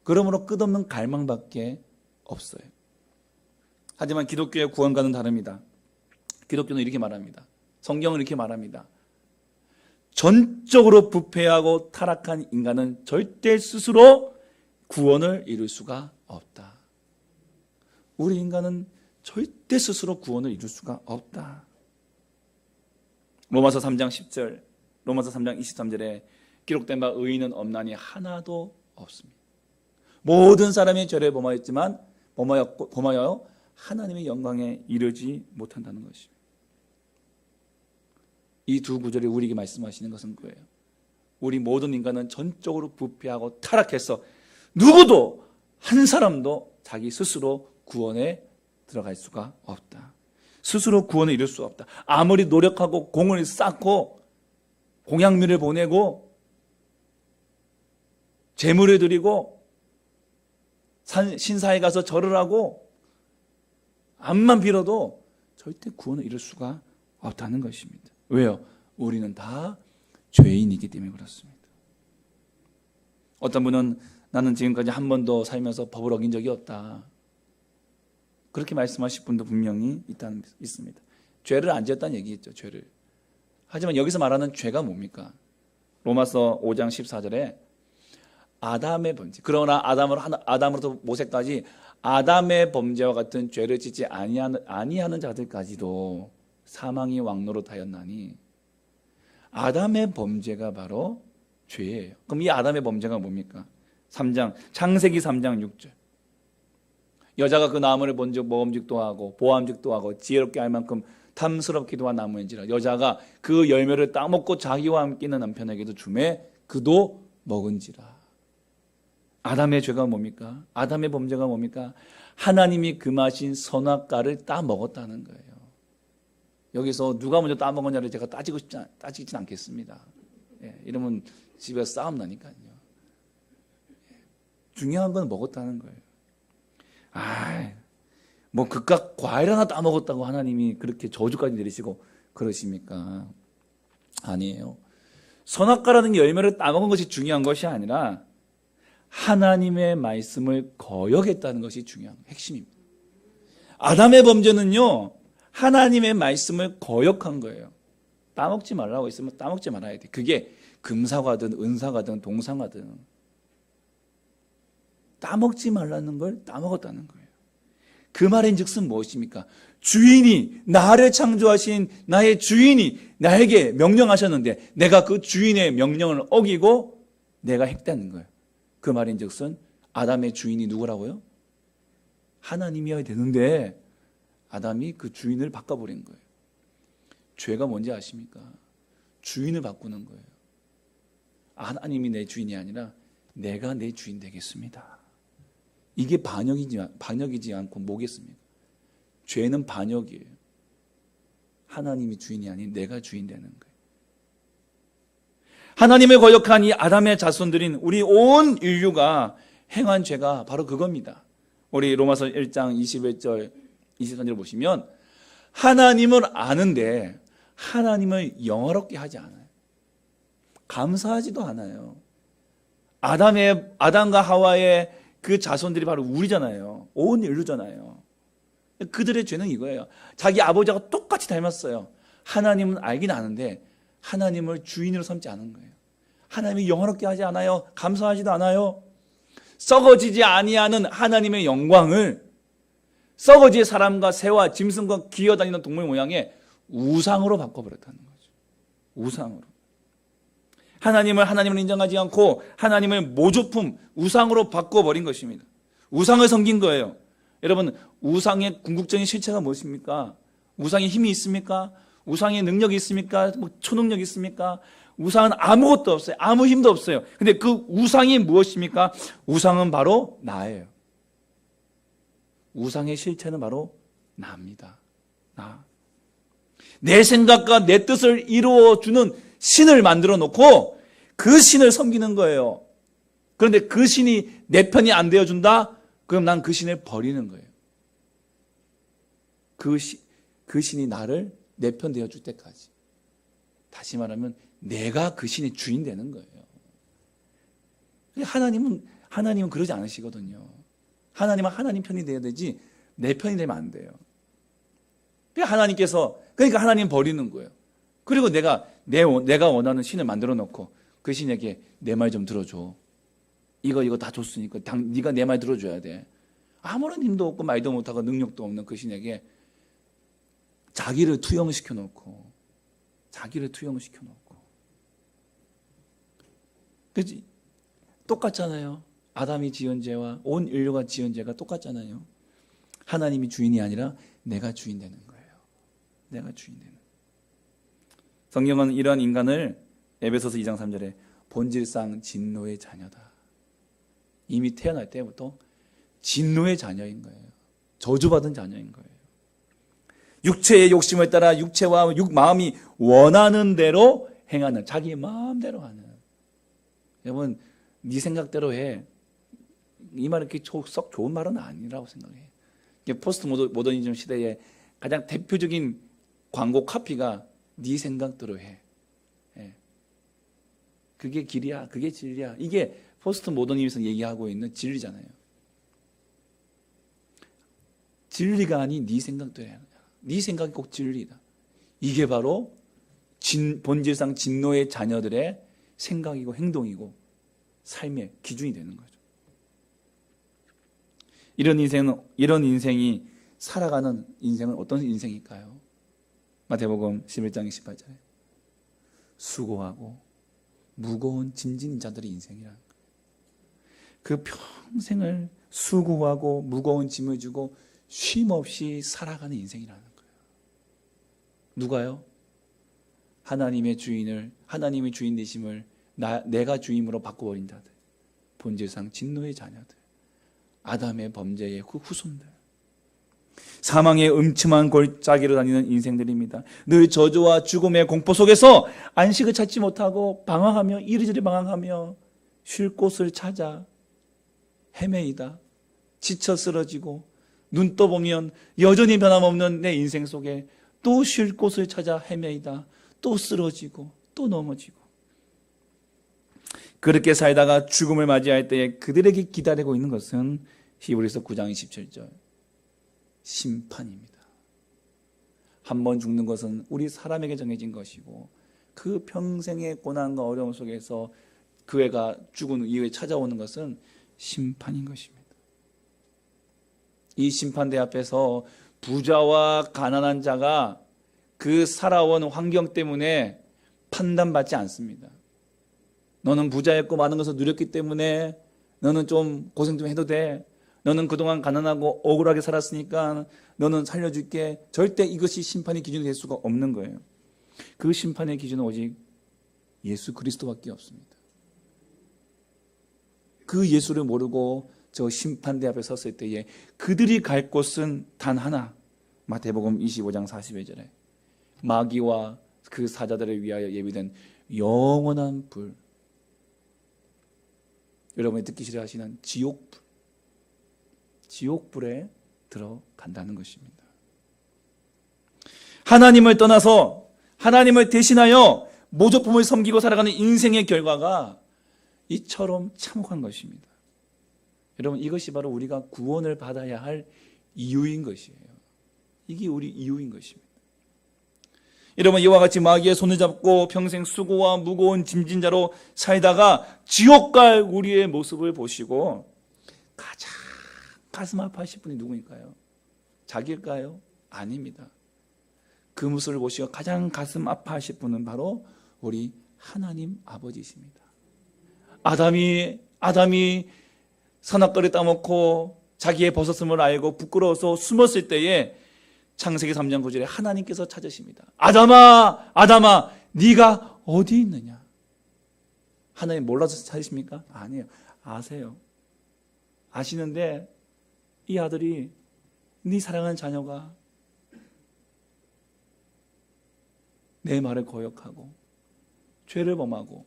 그러므로 끝없는 갈망밖에 없어요. 하지만 기독교의 구원과는 다릅니다. 기독교는 이렇게 말합니다. 성경은 이렇게 말합니다. 전적으로 부패하고 타락한 인간은 절대 스스로 구원을 이룰 수가 없다. 우리 인간은 절대 스스로 구원을 이룰 수가 없다. 로마서 3장 10절, 로마서 3장 23절에 기록된 바 의인은 없나니 하나도 없습니다. 모든 사람이 죄를 범하여 하나님의 영광에 이르지 못한다는 것입니다. 이 두 구절이 우리에게 말씀하시는 것은 그거예요. 우리 모든 인간은 전적으로 부패하고 타락해서 누구도 한 사람도 자기 스스로 구원에 들어갈 수가 없다. 스스로 구원을 이룰 수 없다. 아무리 노력하고 공을 쌓고 공양미를 보내고 제물을 드리고 신사에 가서 절을 하고 암만 빌어도 절대 구원을 이룰 수가 없다는 것입니다. 왜요? 우리는 다 죄인이기 때문에 그렇습니다. 어떤 분은 나는 지금까지 한 번도 살면서 법을 어긴 적이 없다, 그렇게 말씀하실 분도 분명히 있습니다. 죄를 안 지었다는 얘기겠죠. 죄를. 하지만 여기서 말하는 죄가 뭡니까? 로마서 5장 14절에 아담의 범죄, 그러나 아담으로부터 모세까지 아담의 범죄와 같은 죄를 짓지 아니하는 자들까지도 사망이 왕노릇하였나니, 아담의 범죄가 바로 죄예요. 그럼 이 아담의 범죄가 뭡니까? 창세기 3장 6절. 여자가 그 나무를 본 즉 먹음직도 하고 보암직도 하고 지혜롭게 할 만큼 탐스럽기도 한 나무인지라 여자가 그 열매를 따먹고 자기와 함께 있는 남편에게도 주매 그도 먹은지라. 아담의 죄가 뭡니까? 아담의 범죄가 뭡니까? 하나님이 금하신 선악과를 따먹었다는 거예요. 여기서 누가 먼저 따먹었냐를 제가 따지진 않겠습니다. 예, 이러면 집에서 싸움 나니까요. 중요한 건 먹었다는 거예요. 뭐 그깟 과일 하나 따먹었다고 하나님이 그렇게 저주까지 내리시고 그러십니까? 아니에요. 선악과라는 열매를 따먹은 것이 중요한 것이 아니라 하나님의 말씀을 거역했다는 것이 중요한 핵심입니다. 아담의 범죄는요, 하나님의 말씀을 거역한 거예요. 따먹지 말라고 했으면 따먹지 말아야 돼. 그게 금사과든 은사과든 동사과든 따먹지 말라는 걸 따먹었다는 거예요. 그 말인즉슨 무엇입니까? 주인이, 나를 창조하신 나의 주인이 나에게 명령하셨는데 내가 그 주인의 명령을 어기고 내가 했다는 거예요. 그 말인즉슨 아담의 주인이 누구라고요? 하나님이어야 되는데 아담이 그 주인을 바꿔버린 거예요. 죄가 뭔지 아십니까? 주인을 바꾸는 거예요. 하나님이 내 주인이 아니라 내가 내 주인 되겠습니다. 이게 반역이지 않고 뭐겠습니까? 죄는 반역이에요. 하나님이 주인이 아닌 내가 주인 되는 거예요. 하나님을 거역한 이 아담의 자손들인 우리 온 인류가 행한 죄가 바로 그겁니다. 우리 로마서 1장 21절 23절 보시면 하나님을 아는데 하나님을 영화롭게 하지 않아요. 감사하지도 않아요. 아담과 하와의 그 자손들이 바로 우리잖아요. 온 인류잖아요. 그들의 죄는 이거예요. 자기 아버지하고 똑같이 닮았어요. 하나님은 알긴 아는데 하나님을 주인으로 삼지 않은 거예요. 하나님이 영화롭게 하지 않아요. 감사하지도 않아요. 썩어지지 아니하는 하나님의 영광을 썩어질 사람과 새와 짐승과 기어다니는 동물 모양의 우상으로 바꿔버렸다는 거죠. 우상으로. 하나님을 인정하지 않고 하나님을 모조품, 우상으로 바꿔버린 것입니다. 우상을 섬긴 거예요. 여러분, 우상의 궁극적인 실체가 무엇입니까? 우상의 힘이 있습니까? 우상의 능력이 있습니까? 초능력이 있습니까? 우상은 아무것도 없어요. 아무 힘도 없어요. 근데 그 우상이 무엇입니까? 우상은 바로 나예요. 우상의 실체는 바로 나입니다. 나. 내 생각과 내 뜻을 이루어주는 신을 만들어 놓고 그 신을 섬기는 거예요. 그런데 그 신이 내 편이 안 되어준다? 그럼 난 그 신을 버리는 거예요. 그 신이 나를 내 편 되어줄 때까지. 다시 말하면 내가 그 신의 주인 되는 거예요. 하나님은 그러지 않으시거든요. 하나님은 하나님 편이 돼야 되지 내 편이 되면 안 돼요. 그러니까 하나님 버리는 거예요. 그리고 내가 원하는 신을 만들어 놓고 그 신에게 내 말 좀 들어줘. 이거 다 줬으니까 네가 내 말 들어줘야 돼. 아무런 힘도 없고 말도 못하고 능력도 없는 그 신에게 자기를 투영시켜 놓고 그렇지? 똑같잖아요. 아담이 지은 죄와 온 인류가 지은 죄가 똑같잖아요. 하나님이 주인이 아니라 내가 주인 되는 거예요. 내가 주인 되는. 성경은 이러한 인간을 에베소서 2장 3절에 본질상 진노의 자녀다. 이미 태어날 때부터 진노의 자녀인 거예요. 저주받은 자녀인 거예요. 육체의 욕심을 따라 육체와 마음이 원하는 대로 행하는, 자기 마음대로 하는. 여러분, 네 생각대로 해. 이 말은 그렇게 썩 좋은 말은 아니라고 생각해. 포스트 모더니즘 시대에 가장 대표적인 광고 카피가 네 생각대로 해. 그게 길이야, 그게 진리야. 이게 포스트 모더니즘에서 얘기하고 있는 진리잖아요. 진리가 아닌 네 생각대로 해야 돼. 네 생각이 꼭 진리다. 이게 바로 본질상 진노의 자녀들의 생각이고 행동이고 삶의 기준이 되는 거죠. 이런 인생이 살아가는 인생은 어떤 인생일까요? 마태복음 11장 18절에 수고하고 무거운 짐진 자들의 인생이라는 거예요. 그 평생을 수고하고 무거운 짐을 지고 쉼없이 살아가는 인생이라는 거예요. 누가요? 하나님의 주인 되심을 내가 주임으로 바꿔버린 자들, 본질상 진노의 자녀들, 아담의 범죄의 그 후손들, 사망의 음침한 골짜기로 다니는 인생들입니다. 늘 저주와 죽음의 공포 속에서 안식을 찾지 못하고 방황하며 이리저리 방황하며 쉴 곳을 찾아 헤매이다 지쳐 쓰러지고 눈 떠보면 여전히 변함없는 내 인생 속에 또 쉴 곳을 찾아 헤매이다 또 쓰러지고 또 넘어지고, 그렇게 살다가 죽음을 맞이할 때에 그들에게 기다리고 있는 것은 히브리서 9장 27절 심판입니다. 한 번 죽는 것은 우리 사람에게 정해진 것이고 그 평생의 고난과 어려움 속에서 그 애가 죽은 이후에 찾아오는 것은 심판인 것입니다. 이 심판대 앞에서 부자와 가난한 자가 그 살아온 환경 때문에 판단받지 않습니다. 너는 부자였고 많은 것을 누렸기 때문에 너는 좀 고생 좀 해도 돼. 너는 그동안 가난하고 억울하게 살았으니까 너는 살려줄게. 절대 이것이 심판의 기준이 될 수가 없는 거예요. 그 심판의 기준은 오직 예수 그리스도밖에 없습니다. 그 예수를 모르고 저 심판대 앞에 섰을 때에 그들이 갈 곳은 단 하나. 마태복음 25장 41절에 마귀와 그 사자들을 위하여 예비된 영원한 불, 여러분이 듣기 싫어하시는 지옥불에 들어간다는 것입니다. 하나님을 떠나서 하나님을 대신하여 모조품을 섬기고 살아가는 인생의 결과가 이처럼 참혹한 것입니다. 여러분, 이것이 바로 우리가 구원을 받아야 할 이유인 것이에요. 이게 우리 이유인 것입니다. 여러분, 이와 같이 마귀의 손을 잡고 평생 수고와 무거운 짐진 자로 살다가 지옥 갈 우리의 모습을 보시고 가장 가슴 아파하실 분이 누구일까요? 자기일까요? 아닙니다. 그 모습을 보시고 가장 가슴 아파하실 분은 바로 우리 하나님 아버지십니다. 아담이 선악과를 따먹고 자기의 벗었음을 알고 부끄러워서 숨었을 때에 창세기 3장 9절에 하나님께서 찾으십니다. 아담아, 네가 어디 있느냐? 하나님 몰라서 찾으십니까? 아니에요. 아세요. 아시는데 이 아들이, 네 사랑하는 자녀가 내 말을 거역하고 죄를 범하고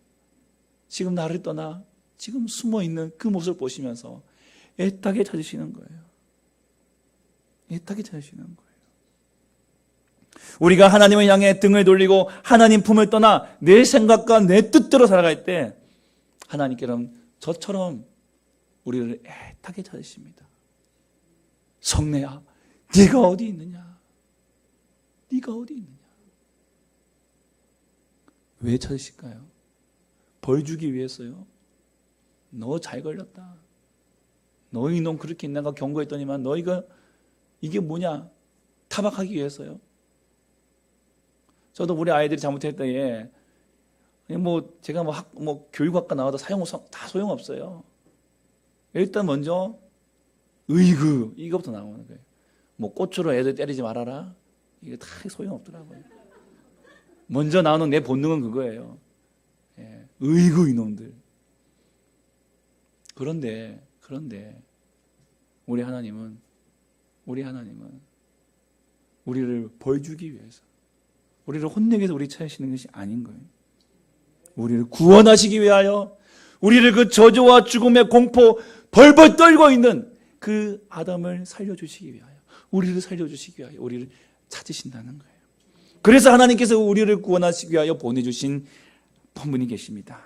지금 나를 떠나 지금 숨어있는 그 모습을 보시면서 애타게 찾으시는 거예요. 애타게 찾으시는 거예요. 우리가 하나님을 향해 등을 돌리고 하나님 품을 떠나 내 생각과 내 뜻대로 살아갈 때 하나님께서는 저처럼 우리를 애타게 찾으십니다. 성내야, 네가 어디 있느냐? 네가 어디 있느냐? 왜 찾으실까요? 벌 주기 위해서요? 너 잘 걸렸다. 너희 놈 그렇게 내가 경고했더니만 너희가 이게 뭐냐? 타박하기 위해서요? 저도 우리 아이들이 잘못할 때에 제가 교육학과 나와도 다 소용없어요. 일단 먼저 의그 이거부터 나오는 거예요. 꽃으로 애들 때리지 말아라. 이게 다 소용없더라고요. 먼저 나오는 내 본능은 그거예요. 의그 이놈들. 그런데 우리 하나님은 우리를 벌 주기 위해서, 우리를 혼내기 위해서 우리 찾으시는 것이 아닌 거예요. 우리를 구원하시기 위하여, 우리를 그 저주와 죽음의 공포 벌벌 떨고 있는 그 아담을 살려주시기 위하여, 우리를 살려주시기 위하여 우리를 찾으신다는 거예요. 그래서 하나님께서 우리를 구원하시기 위하여 보내주신 분이 계십니다.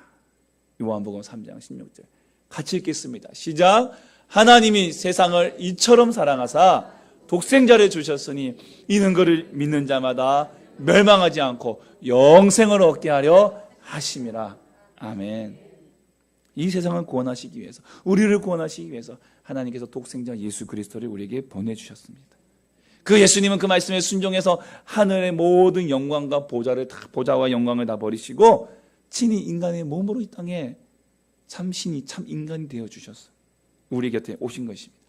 요한복음 3장 16절 같이 읽겠습니다. 시작. 하나님이 세상을 이처럼 사랑하사 독생자를 주셨으니 이는 그를 믿는 자마다 멸망하지 않고 영생을 얻게 하려 하심이라. 아멘. 이 세상을 구원하시기 위해서, 우리를 구원하시기 위해서 하나님께서 독생자 예수 그리스도를 우리에게 보내주셨습니다. 그 예수님은 그 말씀에 순종해서 하늘의 모든 영광과 보좌와 영광을 다 버리시고 친히 인간의 몸으로 이 땅에 참 신이 참 인간이 되어주셨어요. 우리 곁에 오신 것입니다.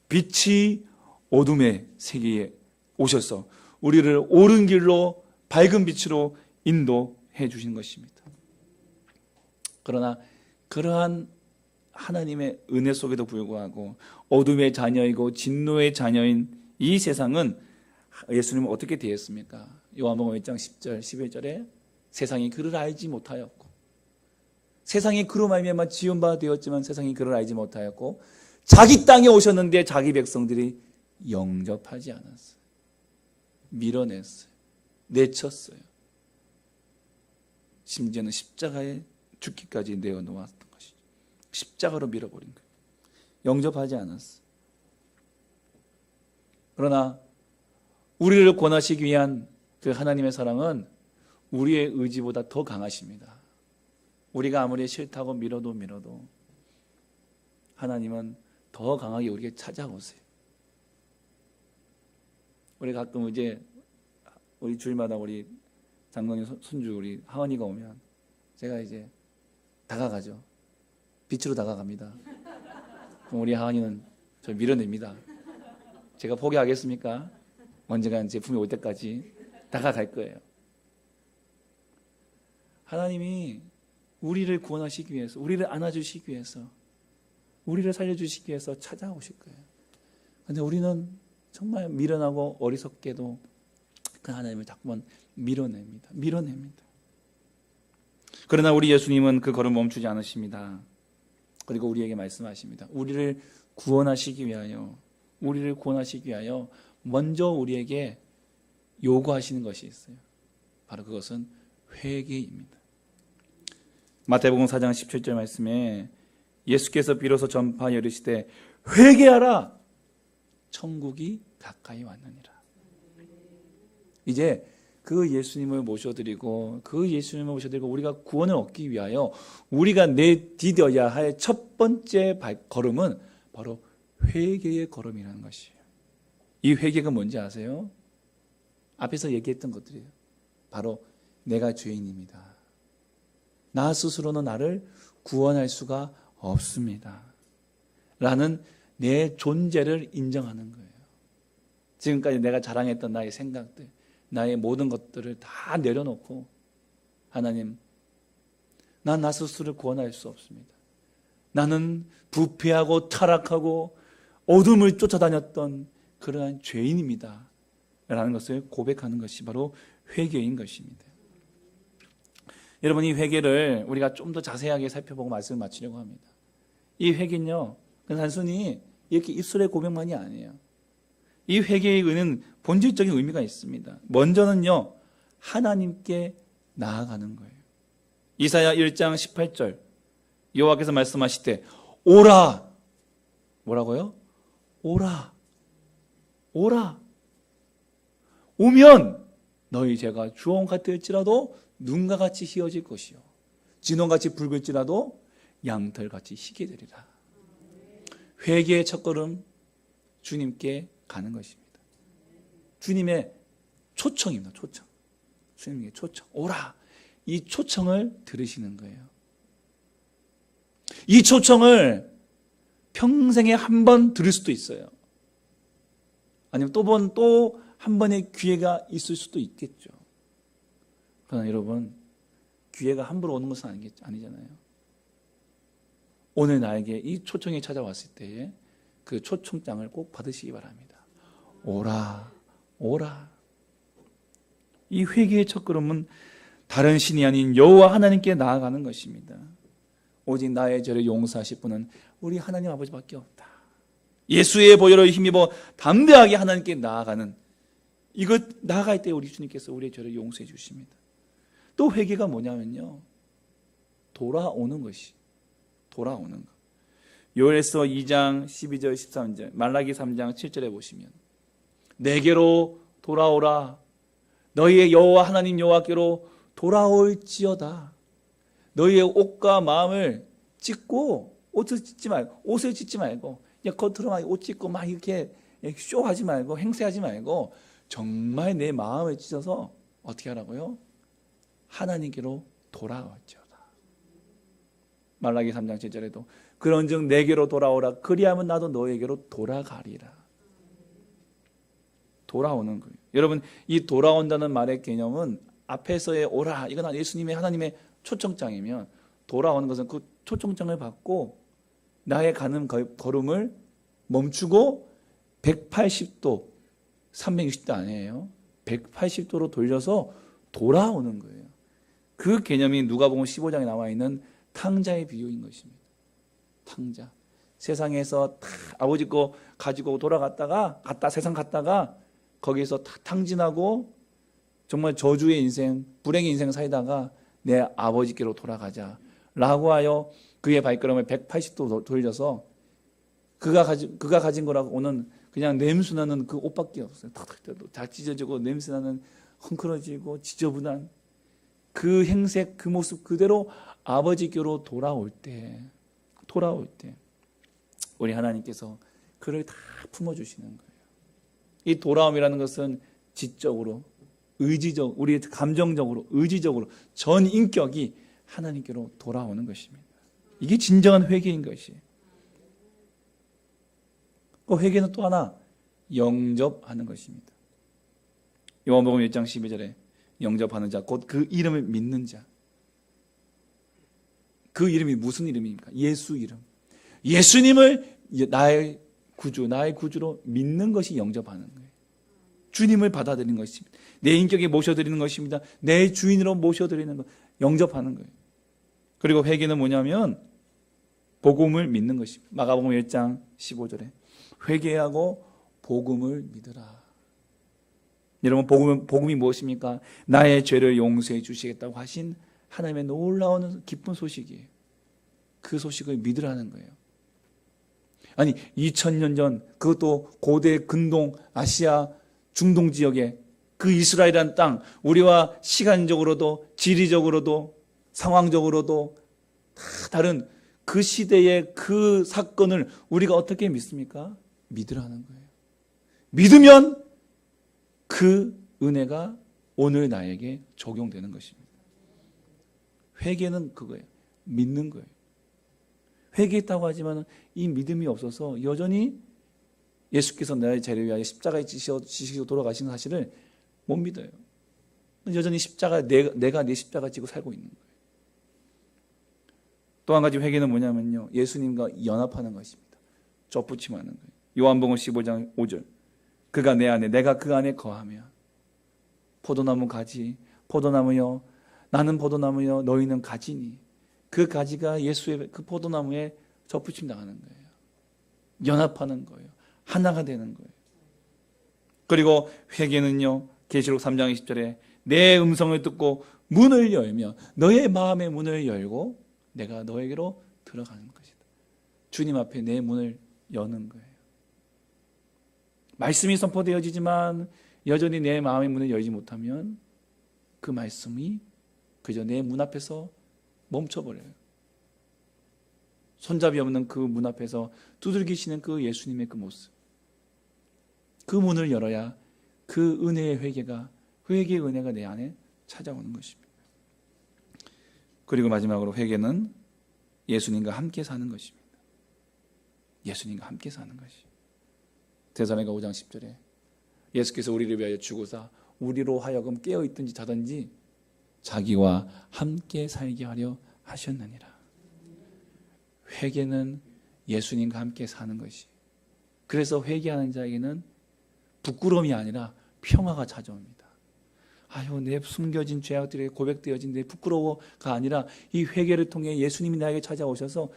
빛이 어둠의 세계에 오셔서 우리를 옳은 길로 밝은 빛으로 인도해 주신 것입니다. 그러나 그러한 하나님의 은혜 속에도 불구하고 어둠의 자녀이고 진노의 자녀인 이 세상은 예수님은 어떻게 대했습니까? 요한복음 1장 10절 11절에 세상이 그를 알지 못하였고, 세상이 그로 말미암아 지은바 되었지만 세상이 그를 알지 못하였고, 자기 땅에 오셨는데 자기 백성들이 영접하지 않았어요. 밀어냈어요. 내쳤어요. 심지어는 십자가에 죽기까지 내어놓았던 것이죠. 십자가로 밀어버린 거예요. 영접하지 않았어요. 그러나 우리를 구원하시기 위한 그 하나님의 사랑은 우리의 의지보다 더 강하십니다. 우리가 아무리 싫다고 밀어도 하나님은 더 강하게 우리에게 찾아오세요. 우리 가끔 이제 우리 주일마다 우리 장로님 손주 우리 하은이가 오면 제가 이제 다가가죠. 빛으로 다가갑니다. 그럼 우리 하은이는 저 밀어냅니다. 제가 포기하겠습니까? 언젠간 제품이 올 때까지 다가갈 거예요. 하나님이 우리를 구원하시기 위해서, 우리를 안아주시기 위해서, 우리를 살려주시기 위해서 찾아오실 거예요. 그런데 우리는 정말 미련하고 어리석게도 그 하나님을 자꾸만 밀어냅니다. 그러나 우리 예수님은 그 걸음 멈추지 않으십니다. 그리고 우리에게 말씀하십니다. 우리를 구원하시기 위하여 먼저 우리에게 요구하시는 것이 있어요. 바로 그것은 회개입니다. 마태복음 4장 17절 말씀에 예수께서 비로소 전파하여 이르시되 회개하라, 천국이 가까이 왔느니라. 이제 그 예수님을 모셔드리고 우리가 구원을 얻기 위하여 우리가 내디뎌야 할 첫 번째 걸음은 바로 회개의 걸음이라는 것이에요. 이 회개가 뭔지 아세요? 앞에서 얘기했던 것들이에요. 바로 내가 죄인입니다. 나 스스로는 나를 구원할 수가 없습니다. 라는 내 존재를 인정하는 거예요. 지금까지 내가 자랑했던 나의 생각들, 나의 모든 것들을 다 내려놓고 하나님, 난 나 스스로를 구원할 수 없습니다. 나는 부패하고 타락하고 어둠을 쫓아다녔던 그러한 죄인입니다. 라는 것을 고백하는 것이 바로 회개인 것입니다. 여러분, 이 회개를 우리가 좀 더 자세하게 살펴보고 말씀을 마치려고 합니다. 이 회개는요, 단순히 이렇게 입술의 고백만이 아니에요. 이 회개의 의는 본질적인 의미가 있습니다. 먼저는요, 하나님께 나아가는 거예요. 이사야 1장 18절 여호와께서 말씀하시되 오라. 뭐라고요? 오라. 오면 너희 죄가 주홍 같을지라도 눈과 같이 희어질 것이요 진홍같이 붉을지라도 양털같이 희게 되리라. 회개의 첫걸음, 주님께 가는 것입니다. 주님의 초청입니다. 주님의 초청. 오라. 이 초청을 들으시는 거예요. 이 초청을 평생에 한 번 들을 수도 있어요. 아니면 또 한 번의 기회가 있을 수도 있겠죠. 그러나 여러분, 기회가 함부로 오는 것은 아니잖아요. 오늘 나에게 이 초청이 찾아왔을 때에 그 초청장을 꼭 받으시기 바랍니다. 오라. 이 회개의 첫걸음은 다른 신이 아닌 여호와 하나님께 나아가는 것입니다. 오직 나의 죄를 용서하실 분은 우리 하나님 아버지밖에 없다. 예수의 보혈을 힘입어 담대하게 하나님께 나아가는, 이것 나아갈 때 우리 주님께서 우리의 죄를 용서해 주십니다. 또 회개가 뭐냐면요, 돌아오는 것이, 돌아오는 것. 요엘서 2장 12절 13절, 말라기 3장 7절에 보시면 내게로 돌아오라, 너희의 여호와 하나님 여호와께로 돌아올지어다. 너희의 옷과 마음을 찢고, 옷을 찢지 말고 그냥 겉으로만 옷 찢고 막 이렇게 쇼하지 말고 행세하지 말고 정말 내 마음을 찢어서 어떻게 하라고요? 하나님께로 돌아올지어다. 말라기 3장 7절에도 그런즉 내게로 돌아오라, 그리하면 나도 너에게로 돌아가리라. 돌아오는 거예요. 여러분, 이 돌아온다는 말의 개념은 앞에서의 오라, 이건 예수님의 하나님의 초청장이면, 돌아오는 것은 그 초청장을 받고 나의 가는 걸음을 멈추고 180도, 360도 아니에요. 180도로 돌려서 돌아오는 거예요. 그 개념이 누가복음 15장에 나와 있는 탕자의 비유인 것입니다. 탕자. 세상에서 다 아버지 거 가지고 세상 갔다가 거기서 다 탕진하고 정말 저주의 인생, 불행의 인생 살다가 내 아버지께로 돌아가자 라고 하여 그의 발걸음을 180도 돌려서 그가 가진 거라고 오는 그냥 냄새나는 그 옷밖에 없어요. 다 찢어지고 냄새나는 헝클어지고 지저분한 그 행색, 그 모습 그대로 아버지께로 돌아올 때 우리 하나님께서 그를 다 품어주시는 거예요. 이 돌아옴이라는 것은 지적으로, 의지적, 우리 감정적으로, 의지적으로 전 인격이 하나님께로 돌아오는 것입니다. 이게 진정한 회개인 것이에요. 그 회개는 또 하나, 영접하는 것입니다. 요한복음 1장 12절에 영접하는 자, 곧 그 이름을 믿는 자. 그 이름이 무슨 이름입니까? 예수 이름. 예수님을 나의 구주로 믿는 것이 영접하는 거예요. 주님을 받아들이는 것입니다. 내 인격에 모셔드리는 것입니다. 내 주인으로 모셔드리는 것, 영접하는 거예요. 그리고 회개는 뭐냐면 복음을 믿는 것입니다. 마가복음 1장 15절에 회개하고 복음을 믿으라. 여러분, 복음이 무엇입니까? 나의 죄를 용서해 주시겠다고 하신 하나님의 놀라운 기쁜 소식이에요. 그 소식을 믿으라는 거예요. 아니, 2000년 전, 그것도 고대 근동 아시아 중동 지역에 그 이스라엘이라는 땅, 우리와 시간적으로도 지리적으로도 상황적으로도 다 다른 그 시대의 그 사건을 우리가 어떻게 믿습니까? 믿으라는 거예요. 믿으면 그 은혜가 오늘 나에게 적용되는 것입니다. 회개는 그거예요. 믿는 거예요. 회개했다고 하지만 이 믿음이 없어서 여전히 예수께서 나의 죄를 위하여 십자가에 지시고 돌아가신 사실을 못 믿어요. 여전히 내가 내 십자가 지고 살고 있는 거예요. 또 한 가지 회개는 뭐냐면요, 예수님과 연합하는 것입니다. 덧붙임하는 거예요. 요한복음 15장 5절, 그가 내 안에 내가 그 안에 거하며 포도나무 가지, 포도나무여 나는 포도나무여 너희는 가지니, 그 가지가 예수의 그 포도나무에 덧붙임 당하는 거예요. 연합하는 거예요. 하나가 되는 거예요. 그리고 회개는요, 계시록 3장 20절에 내 음성을 듣고 문을 열며 너의 마음의 문을 열고 내가 너에게로 들어가는 것이다. 주님 앞에 내 문을 여는 거예요. 말씀이 선포되어지지만 여전히 내 마음의 문을 열지 못하면 그 말씀이 그저 내 문 앞에서 멈춰버려요. 손잡이 없는 그 문 앞에서 두들기시는 그 예수님의 그 모습, 그 문을 열어야 그 은혜의 회개의 은혜가 내 안에 찾아오는 것입니다. 그리고 마지막으로 회개는 예수님과 함께 사는 것입니다. 예수님과 함께 사는 것이. 데살로니가 5장 10절에 예수께서 우리를 위하여 죽으사 우리로 하여금 깨어있든지 자든지 자기와 함께 살게 하려 하셨느니라. 회개는 예수님과 함께 사는 것이. 그래서 회개하는 자에게는 부끄러움이 아니라 평화가 찾아옵니다. 아유, 내 숨겨진 죄악들이 고백되어진 내 부끄러워가 아니라 이 회개를 통해 예수님이 나에게 찾아오셔서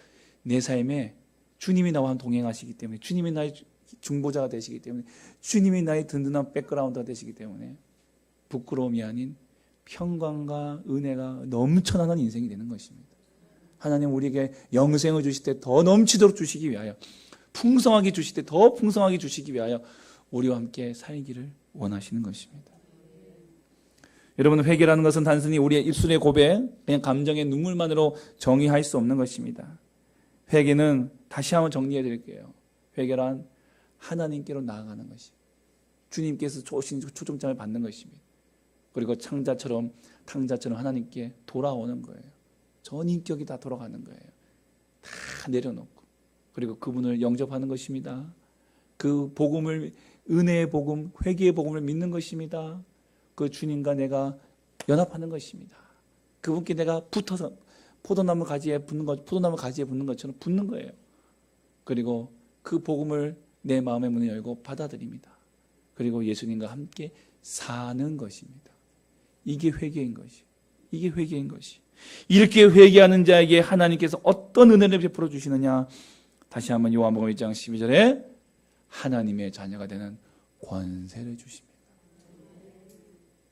내 삶에 주님이 나와 동행하시기 때문에, 주님이 나의 중보자가 되시기 때문에, 주님이 나의 든든한 백그라운드가 되시기 때문에 부끄러움이 아닌 평강과 은혜가 넘쳐나는 인생이 되는 것입니다. 하나님 우리에게 영생을 주실 때 더 넘치도록 주시기 위하여, 풍성하게 주실 때 더 풍성하게 주시기 위하여 우리와 함께 살기를 원하시는 것입니다. 여러분, 회개라는 것은 단순히 우리의 입술의 고백, 그냥 감정의 눈물만으로 정의할 수 없는 것입니다. 회개는 다시 한번 정리해 드릴게요. 회개란 하나님께로 나아가는 것이, 주님께서 주신 초점장을 받는 것입니다. 그리고 탕자처럼 하나님께 돌아오는 거예요. 전인격이 다 돌아가는 거예요. 다 내려놓고, 그리고 그분을 영접하는 것입니다. 그 복음을, 은혜의 복음, 회개의 복음을 믿는 것입니다. 그 주님과 내가 연합하는 것입니다. 그분께 내가 붙어서 포도나무 가지에 붙는 것처럼 붙는 거예요. 그리고 그 복음을 내 마음의 문을 열고 받아들입니다. 그리고 예수님과 함께 사는 것입니다. 이게 회개인 것이. 이게 회개인 것이. 이렇게 회개하는 자에게 하나님께서 어떤 은혜를 베풀어 주시느냐? 다시 한번 요한복음 1장 12절에 하나님의 자녀가 되는 권세를 주십니다.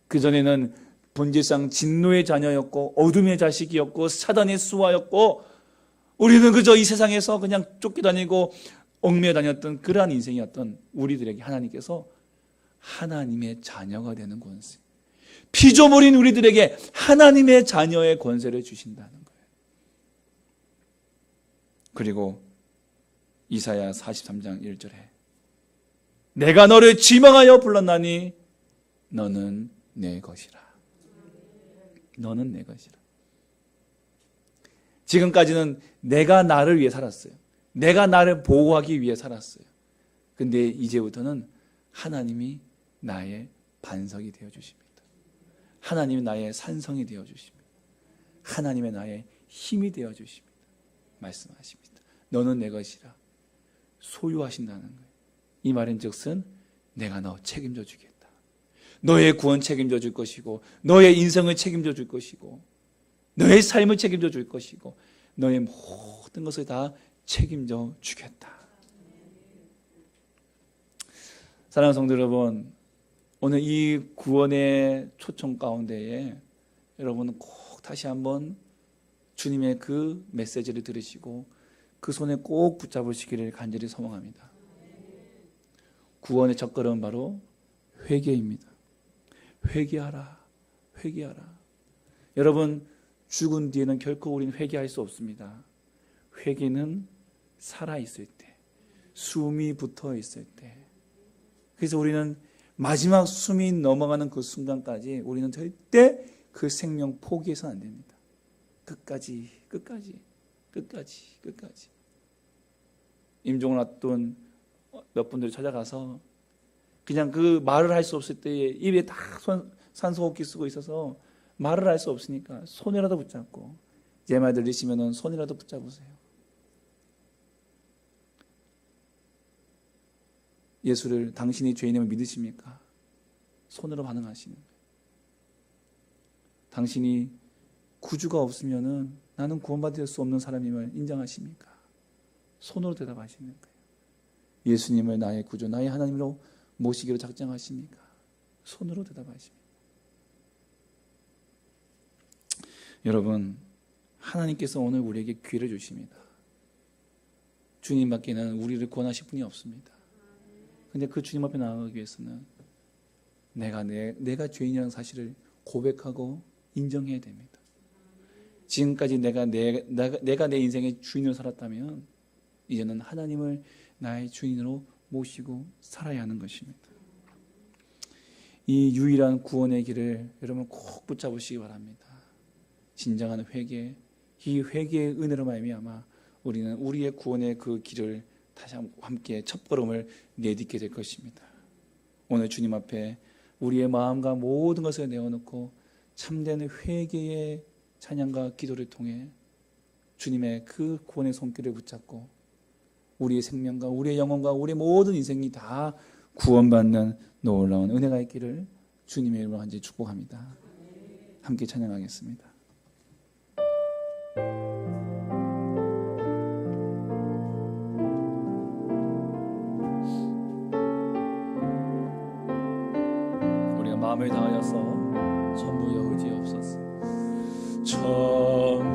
그전에는 본질상 진노의 자녀였고 어둠의 자식이었고 사단의 수하였고 우리는 그저 이 세상에서 그냥 쫓겨다니고 얽매여 다녔던 그러한 인생이었던 우리들에게 하나님께서 하나님의 자녀가 되는 권세, 피조물인 우리들에게 하나님의 자녀의 권세를 주신다는 거예요. 그리고 이사야 43장 1절에 내가 너를 지명하여 불렀나니 너는 내 것이라. 너는 내 것이라. 지금까지는 내가 나를 위해 살았어요. 내가 나를 보호하기 위해 살았어요. 근데 이제부터는 하나님이 나의 반석이 되어 주십니다. 하나님이 나의 산성이 되어 주십니다. 하나님의 나의 힘이 되어 주십니다. 말씀하십니다. 너는 내 것이라. 소유하신다는 거예요. 이 말인 즉슨 내가 너 책임져 주겠다. 너의 구원 책임져 줄 것이고, 너의 인생을 책임져 줄 것이고, 너의 삶을 책임져 줄 것이고, 너의 모든 것을 다 책임져 주겠다. 사랑하는 성도 여러분, 오늘 이 구원의 초청 가운데에 여러분은 꼭 다시 한번 주님의 그 메시지를 들으시고 그 손에 꼭 붙잡으시기를 간절히 소망합니다. 구원의 첫걸음은 바로 회개입니다. 회개하라, 회개하라. 여러분, 죽은 뒤에는 결코 우리는 회개할 수 없습니다. 회개는 살아있을 때, 숨이 붙어 있을 때. 그래서 우리는 마지막 숨이 넘어가는 그 순간까지 우리는 절대 그 생명 포기해서는 안 됩니다. 끝까지, 끝까지, 끝까지, 끝까지. 임종을 앞둔 몇 분들이 찾아가서 그냥 그 말을 할 수 없을 때에 입에 다 산소호흡기 쓰고 있어서 말을 할 수 없으니까 손이라도 붙잡고, 제 말 들리시면 손이라도 붙잡으세요. 예수를 당신이 죄인임을 믿으십니까? 손으로 반응하시는 거예요. 당신이 구주가 없으면 나는 구원받을 수 없는 사람임을 인정하십니까? 손으로 대답하시는 거예요. 예수님을 나의 구주, 나의 하나님으로 모시기로 작정하십니까? 손으로 대답하십니다. 여러분, 하나님께서 오늘 우리에게 기회를 주십니다. 주님밖에는 우리를 구원하실 분이 없습니다. 근데 그 주님 앞에 나아가기 위해서는 내가 죄인이라는 사실을 고백하고 인정해야 됩니다. 지금까지 내가 내 인생의 주인으로 살았다면 이제는 하나님을 나의 주인으로 모시고 살아야 하는 것입니다. 이 유일한 구원의 길을 여러분 꼭 붙잡으시기 바랍니다. 진정한 회개, 이 회개의 은혜로 말미암아 우리는 우리의 구원의 그 길을 다시 함께 첫걸음을 내딛게 될 것입니다. 오늘 주님 앞에 우리의 마음과 모든 것을 내어놓고 참된 회개의 찬양과 기도를 통해 주님의 그 구원의 손길을 붙잡고 우리의 생명과 우리의 영혼과 우리의 모든 인생이 다 구원받는 놀라운 은혜가 있기를 주님의 이름으로 간절히 축복합니다. 함께 찬양하겠습니다. 우리가 마음을 다하여서 전부여 의지없소서. 전부여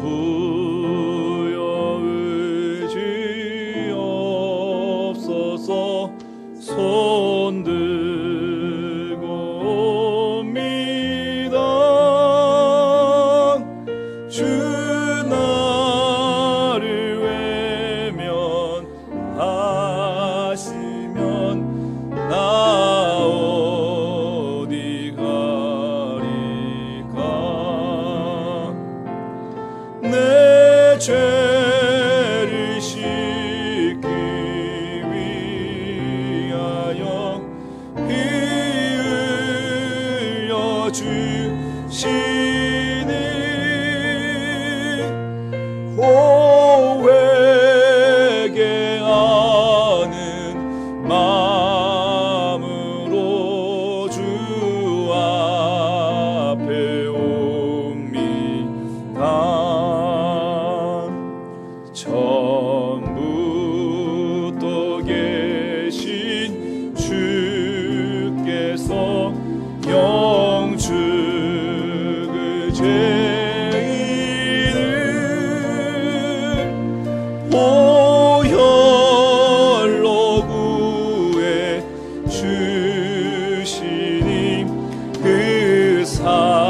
의지없소서. 손 들고 옵니다. 주 나를 외면하시면 나 어디 가리까. 내 죄를 씻기 위하여 피 흘려 주시니 회개하는 마음으로 주 앞에 옵니다. 처음부터 계신 주께서 영축의 죄인을 보혈로 구해 주시니 그 사랑하노네.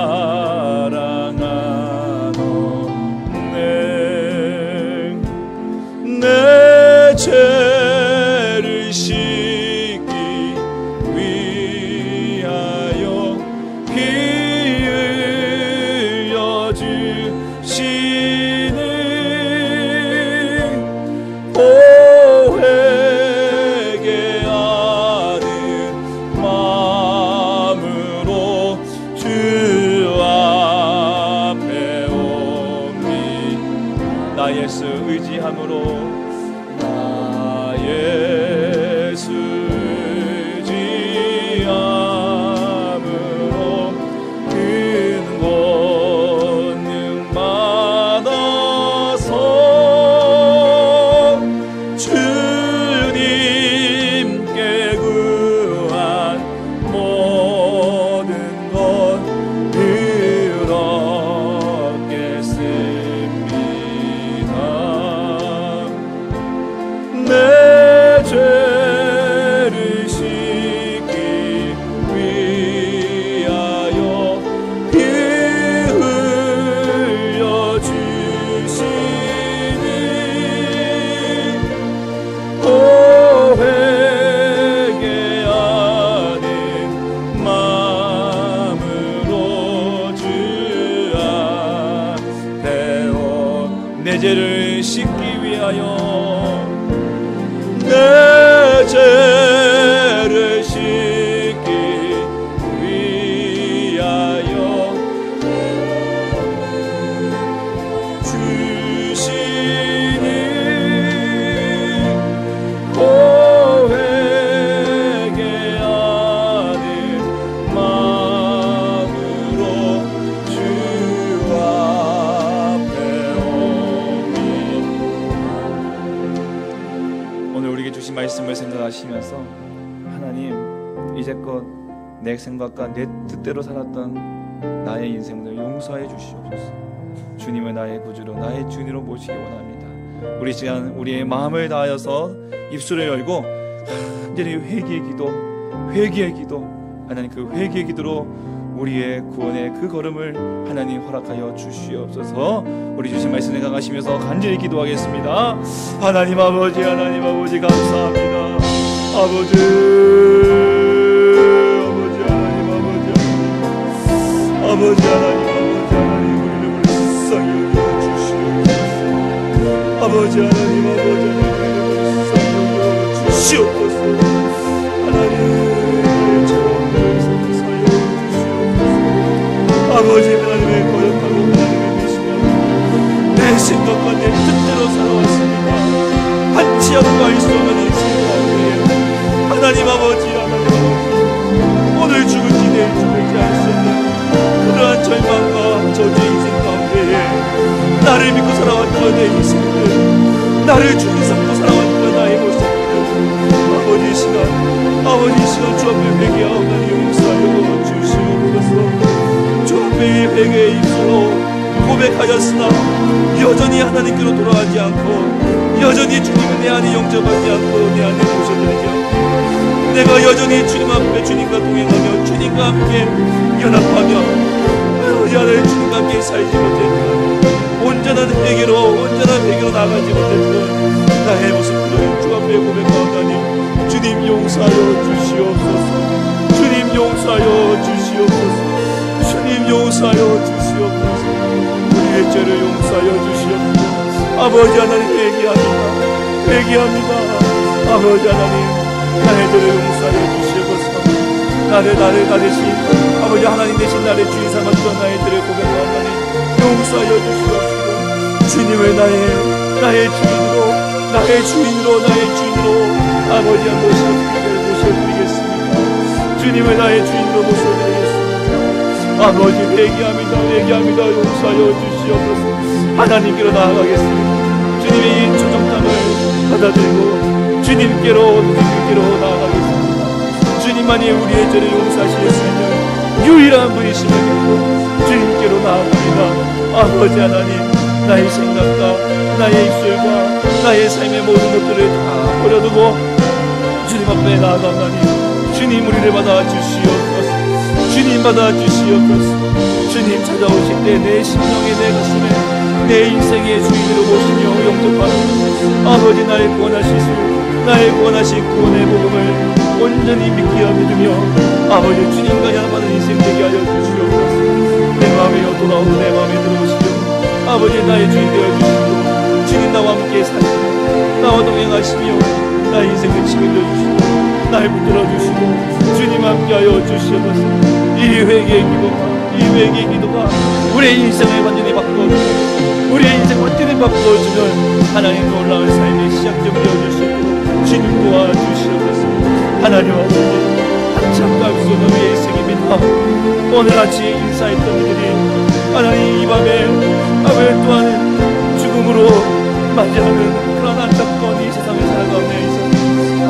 내 죄를 씻기 위하여 피 흘려 주시니 회개하는 마음으로 주 앞에 옵니다. 나 예수 의지함으로 나 예수 의지함으로 큰 권능 받아서 주님께 구한 모든 것 얻겠습니다. 내 죄를 씻기 위하여 피 흘려 주시니 회개하는 마음으로 주 앞에 온 내 죄를 씻기 위하여 내 죄를 씻기 위하여 주시니 회개하는 마음으로 주 앞에 옵니다. 오늘 우리에게 주신 말씀을 생각하시면서 하나님, 이제껏 내 생각과 내 뜻대로 살았던 나의 인생을 용서해 주시옵소서. 주님을 나의 구주로 나의 주님으로 모시기 원합니다. 우리 시간 우리의 마음을 다하여서 입술을 열고 완전히 회개의 기도 하나님, 그 회개의 기도로 우리의 구원의 그 걸음을 하나님 허락하여 주시옵소서. 우리 주신 말씀 생각하시면서 간절히 기도하겠습니다. 하나님 아버지 감사합니다. 아버지 하나님 우리를 불쌍히 여겨주시옵소서. 아버지 하나님 우리를 불쌍히 여겨주시옵소서. 하나님 죄악을 사여 주시옵소서. 아버지 하나님의 거역하고 하나님의 미신하고 내 생각과 내 뜻대로 살아왔습니다. 한치 앞도 알 수 없는 인생을 하나님 아버지 오늘 죽을지 내일 죽을지 맞이할 수 없는 그러한 절망과 저주의 인생 가운데에 나를 믿고 살아왔던 내 인생들, 나를 주님 삼고 살아왔던 나의 모습들, 아버지 이 시간 주 앞에 회개하오나니 용서하여 주시옵소서. 주 앞에 회개의 입술로 고백하였으나 여전히 하나님께로 돌아가지 않고, 여전히 주님은 내 안에 영접하지 않고 내 안에 모셔드리지 않고, 내가 여전히 주님 앞에 주님과 동행하며 주님과 함께 연합하며 이 안에 주님과 함께 살지 못했던, 온전한 회개로 나아가지 못했던 나의 모습들을 주 앞에 고백하오나니 주님 용서하여 주시옵소서. 주님 용서하여 주시옵소서. 주님 용서하여 주시옵소서. 우리의 죄를 용서하여 주시옵소서. 아버지 하나님 회개합니다. 아버지 하나님 나의 죄를 용서하여 주시옵소서. 나 대신 아버지 하나님 대신 나를 주인 삼았던 나의 죄를 고백하오나니 용서하여 주시옵소서. 주님을 나의 주인으로 아버지 한 모셔드리겠습니다. 주님을 나의 주인으로 모셔드리겠습니다. 아버지 회개합니다. 용서하여 주시옵소서. 하나님께로 나아가겠습니다. 주님의 이 초정tam을 받아들이고 주님께로 나아가겠습니다. 주님만이 우리의 죄를 용서하실 수 있는 유일한 분이심을 믿고 주님께로 나아갑니다. 아버지 하나님, 나의 생각과 나의 입술과 나의 삶의 모든 것들을 다 버려두고 주님 앞에 나아가오나니 주님 우리를 받아주시옵소서. 주님 찾아오실 때 내 심령에, 내 가슴에, 내 인생의 주인으로 모시며 영접하는 아버지 나의 구원하신 구원의 복음을 온전히 믿으며 아버지 주님과 연합하는 인생 되게 하여 주시옵소서. 내 마음에 돌아오고 내 마음에 들어오시며 아버지 나의 주인 되어주시고 주님 나와 함께 사시고 나와 동행하시며 나의 인생을 책임져 주시고 나를 붙들어주시고 주님 함께하여 주시옵소서. 이 회개의 기도가 우리의 인생을 완전히 바꿔주면 하나님 놀라운 삶의 시작점 되어주시고 주님 도와주시옵소서. 하나님 아버지 한참 갈 수 없는 우리의 인생입니다. 오늘 아침 인사했던 이들이 하나님 이 밤에 아버지 또한 죽음으로 맞이하는 그런 안타까운 이 세상을 살아가는 데 있어서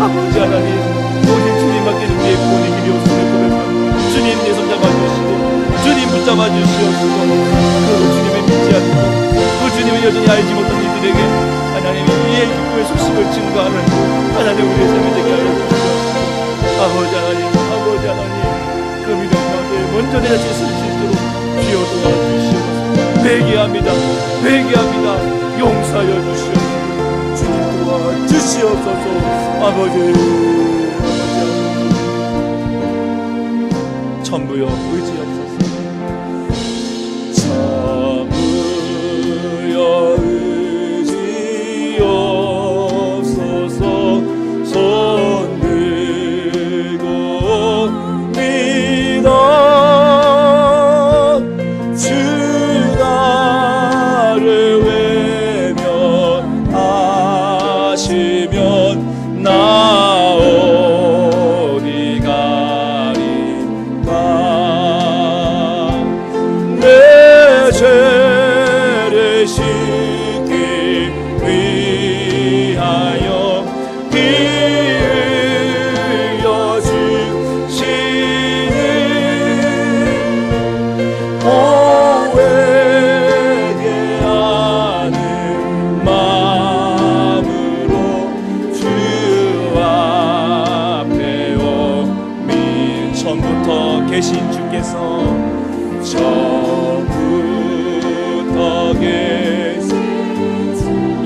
아버지 하나님 오직 주님밖에 우리의 구원의 길이 없음을 고백하고 주님 내 손 잡아주시고 주님 붙잡아 주시옵소서. 그 주님을 믿지 않고 그 주님을 여전히 알지 못한 이들에게 하나님 이 기쁨의 소식을 증거하는 하나님 우리의 삶이 되게 하여 주시옵소서. 아버지 하나님 그 믿음 가운데 먼저 내 자신을 쓸 수 있도록 주여 도와주시옵소서. 회개합니다. 용서하여 주시옵소서. 주님 도와주시옵소서. 아버지 전부여 의지옵소서. 전부여 의지옵소서. 손 들고 믿어 주 나를 외면하시면 나 어디 가리까. 내 죄를 씻기 위하여 피 흘려 주시니 회개하는 마음으로 주 앞에 오미. 처음부터 계신 주께서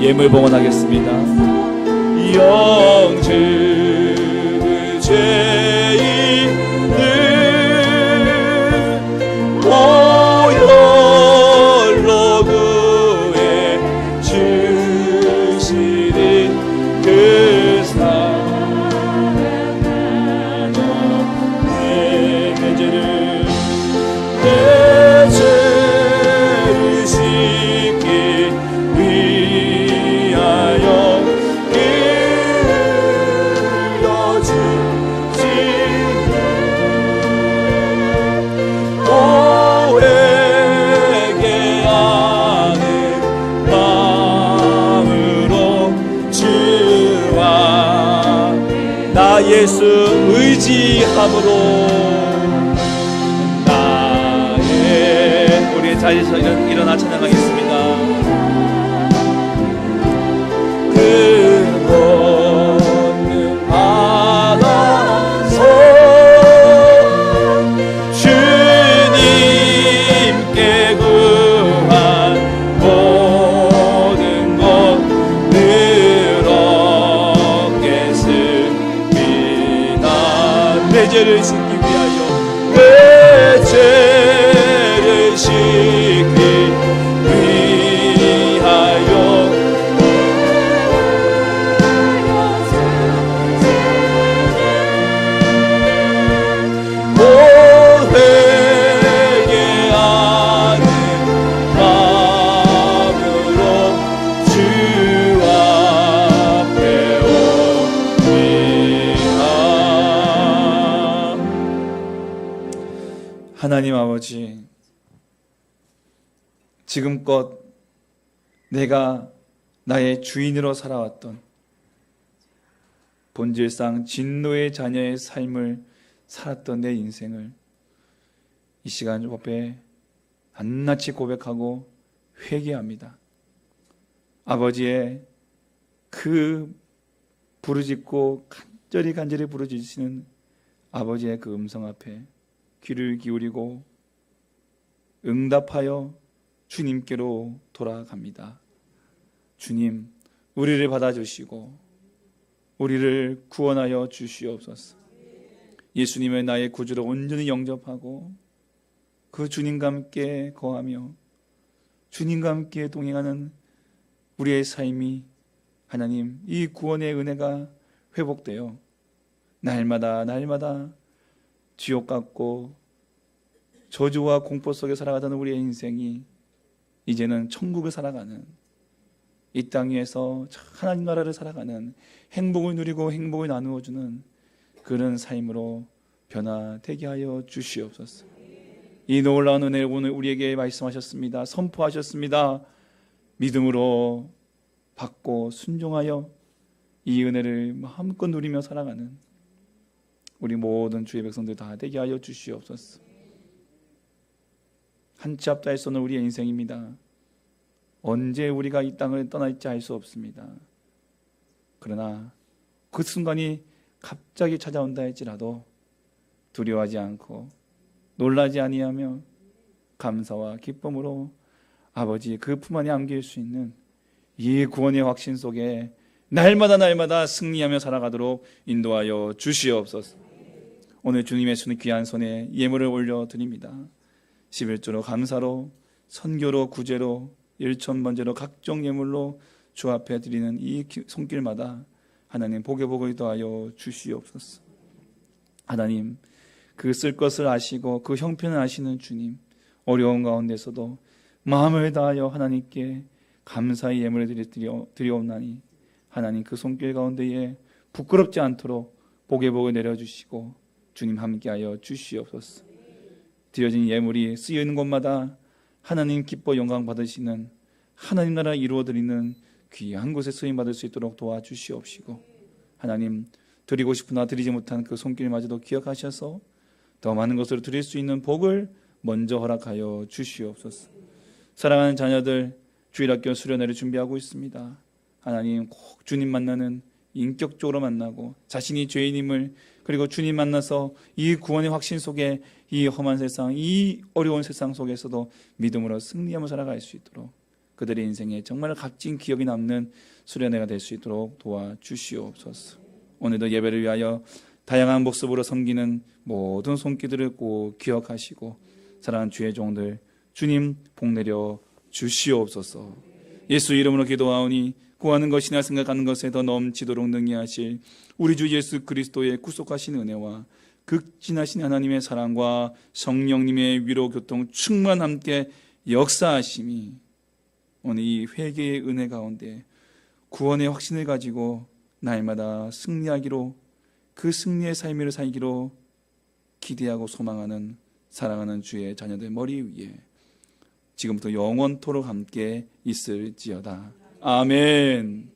예물 봉헌하겠습니다. 영증을 죄인을 보혈로 구해 주시는 그 사랑하는 내 죄를 씻기 위하여 흘려주신 예수 의지함으로 나의 우리의 자리에서 일어나 찬양하겠습니다. 그 본능 받아서 주님께 구한 모든 것 늘 얻겠습니다. 내 죄를 씻기 위하여 내 죄를 씻기 위하여 회개하는 마음으로 주 앞에 옵니다. 하나님 아버지, 지금껏 내가 나의 주인으로 살아왔던 본질상 진노의 자녀의 삶을 살았던 내 인생을 이 시간 앞에 낱낱이 고백하고 회개합니다. 아버지의 그 부르짖고 간절히 부르짖으시는 아버지의 그 음성 앞에 귀를 기울이고 응답하여 주님께로 돌아갑니다. 주님, 우리를 받아주시고 우리를 구원하여 주시옵소서. 예수님을 나의 구주로 온전히 영접하고 그 주님과 함께 거하며 주님과 함께 동행하는 우리의 삶이 하나님, 이 구원의 은혜가 회복되어 날마다 지옥 같고 저주와 공포 속에 살아가던 우리의 인생이 이제는 천국을 살아가는, 이 땅 위에서 하나님 나라를 살아가는, 행복을 누리고 행복을 나누어주는 그런 삶으로 변화되게 하여 주시옵소서. 이 놀라운 은혜를 오늘 우리에게 말씀하셨습니다. 선포하셨습니다. 믿음으로 받고 순종하여 이 은혜를 마음껏 누리며 살아가는 우리 모든 주의 백성들 다 되게 하여 주시옵소서. 한 치 앞도 할 수 없는 우리의 인생입니다. 언제 우리가 이 땅을 떠날지 알 수 없습니다. 그러나 그 순간이 갑자기 찾아온다 할지라도 두려워하지 않고 놀라지 아니하며 감사와 기쁨으로 아버지 그 품 안에 안길 수 있는 이 구원의 확신 속에 날마다 승리하며 살아가도록 인도하여 주시옵소서. 오늘 주님의 귀한 손에 예물을 올려드립니다. 11조로 감사로, 선교로, 구제로, 일천번제로 각종 예물로 주 앞에 드리는 이 손길마다 하나님 복을 더하여 주시옵소서. 하나님, 그 쓸 것을 아시고 그 형편을 아시는 주님, 어려운 가운데서도 마음을 다하여 하나님께 감사의 예물을 드리옵나니 하나님 그 손길 가운데에 부끄럽지 않도록 복을 내려주시고 주님 함께하여 주시옵소서. 드려진 예물이 쓰이는 곳마다 하나님 기뻐 영광 받으시는 하나님 나라 이루어드리는 귀한 곳에 쓰임받을 수 있도록 도와주시옵시고 하나님, 드리고 싶으나 드리지 못한 그 손길마저도 기억하셔서 더 많은 것으로 드릴 수 있는 복을 먼저 허락하여 주시옵소서. 사랑하는 자녀들, 주일학교 수련회를 준비하고 있습니다. 하나님, 꼭 주님 만나는, 인격적으로 만나고 자신이 죄인임을, 그리고 주님 만나서 이 구원의 확신 속에 이 험한 세상, 이 어려운 세상 속에서도 믿음으로 승리하며 살아갈 수 있도록 그들의 인생에 정말 값진 기억이 남는 수련회가 될 수 있도록 도와주시옵소서. 오늘도 예배를 위하여 다양한 모습으로 섬기는 모든 손길들을 꼭 기억하시고 사랑하는 주의 종들, 주님 복내려 주시옵소서. 예수 이름으로 기도하오니 구하는 것이나 생각하는 것에 더 넘치도록 능히 하실 우리 주 예수 그리스도의 구속하신 은혜와 극진하신 하나님의 사랑과 성령님의 위로 교통 충만 함께 역사하심이 오늘 이 회개의 은혜 가운데 구원의 확신을 가지고 날마다 승리하기로, 그 승리의 삶을 살기로 기대하고 소망하는 사랑하는 주의 자녀들 머리 위에 지금부터 영원토록 함께 있을지어다. 아멘.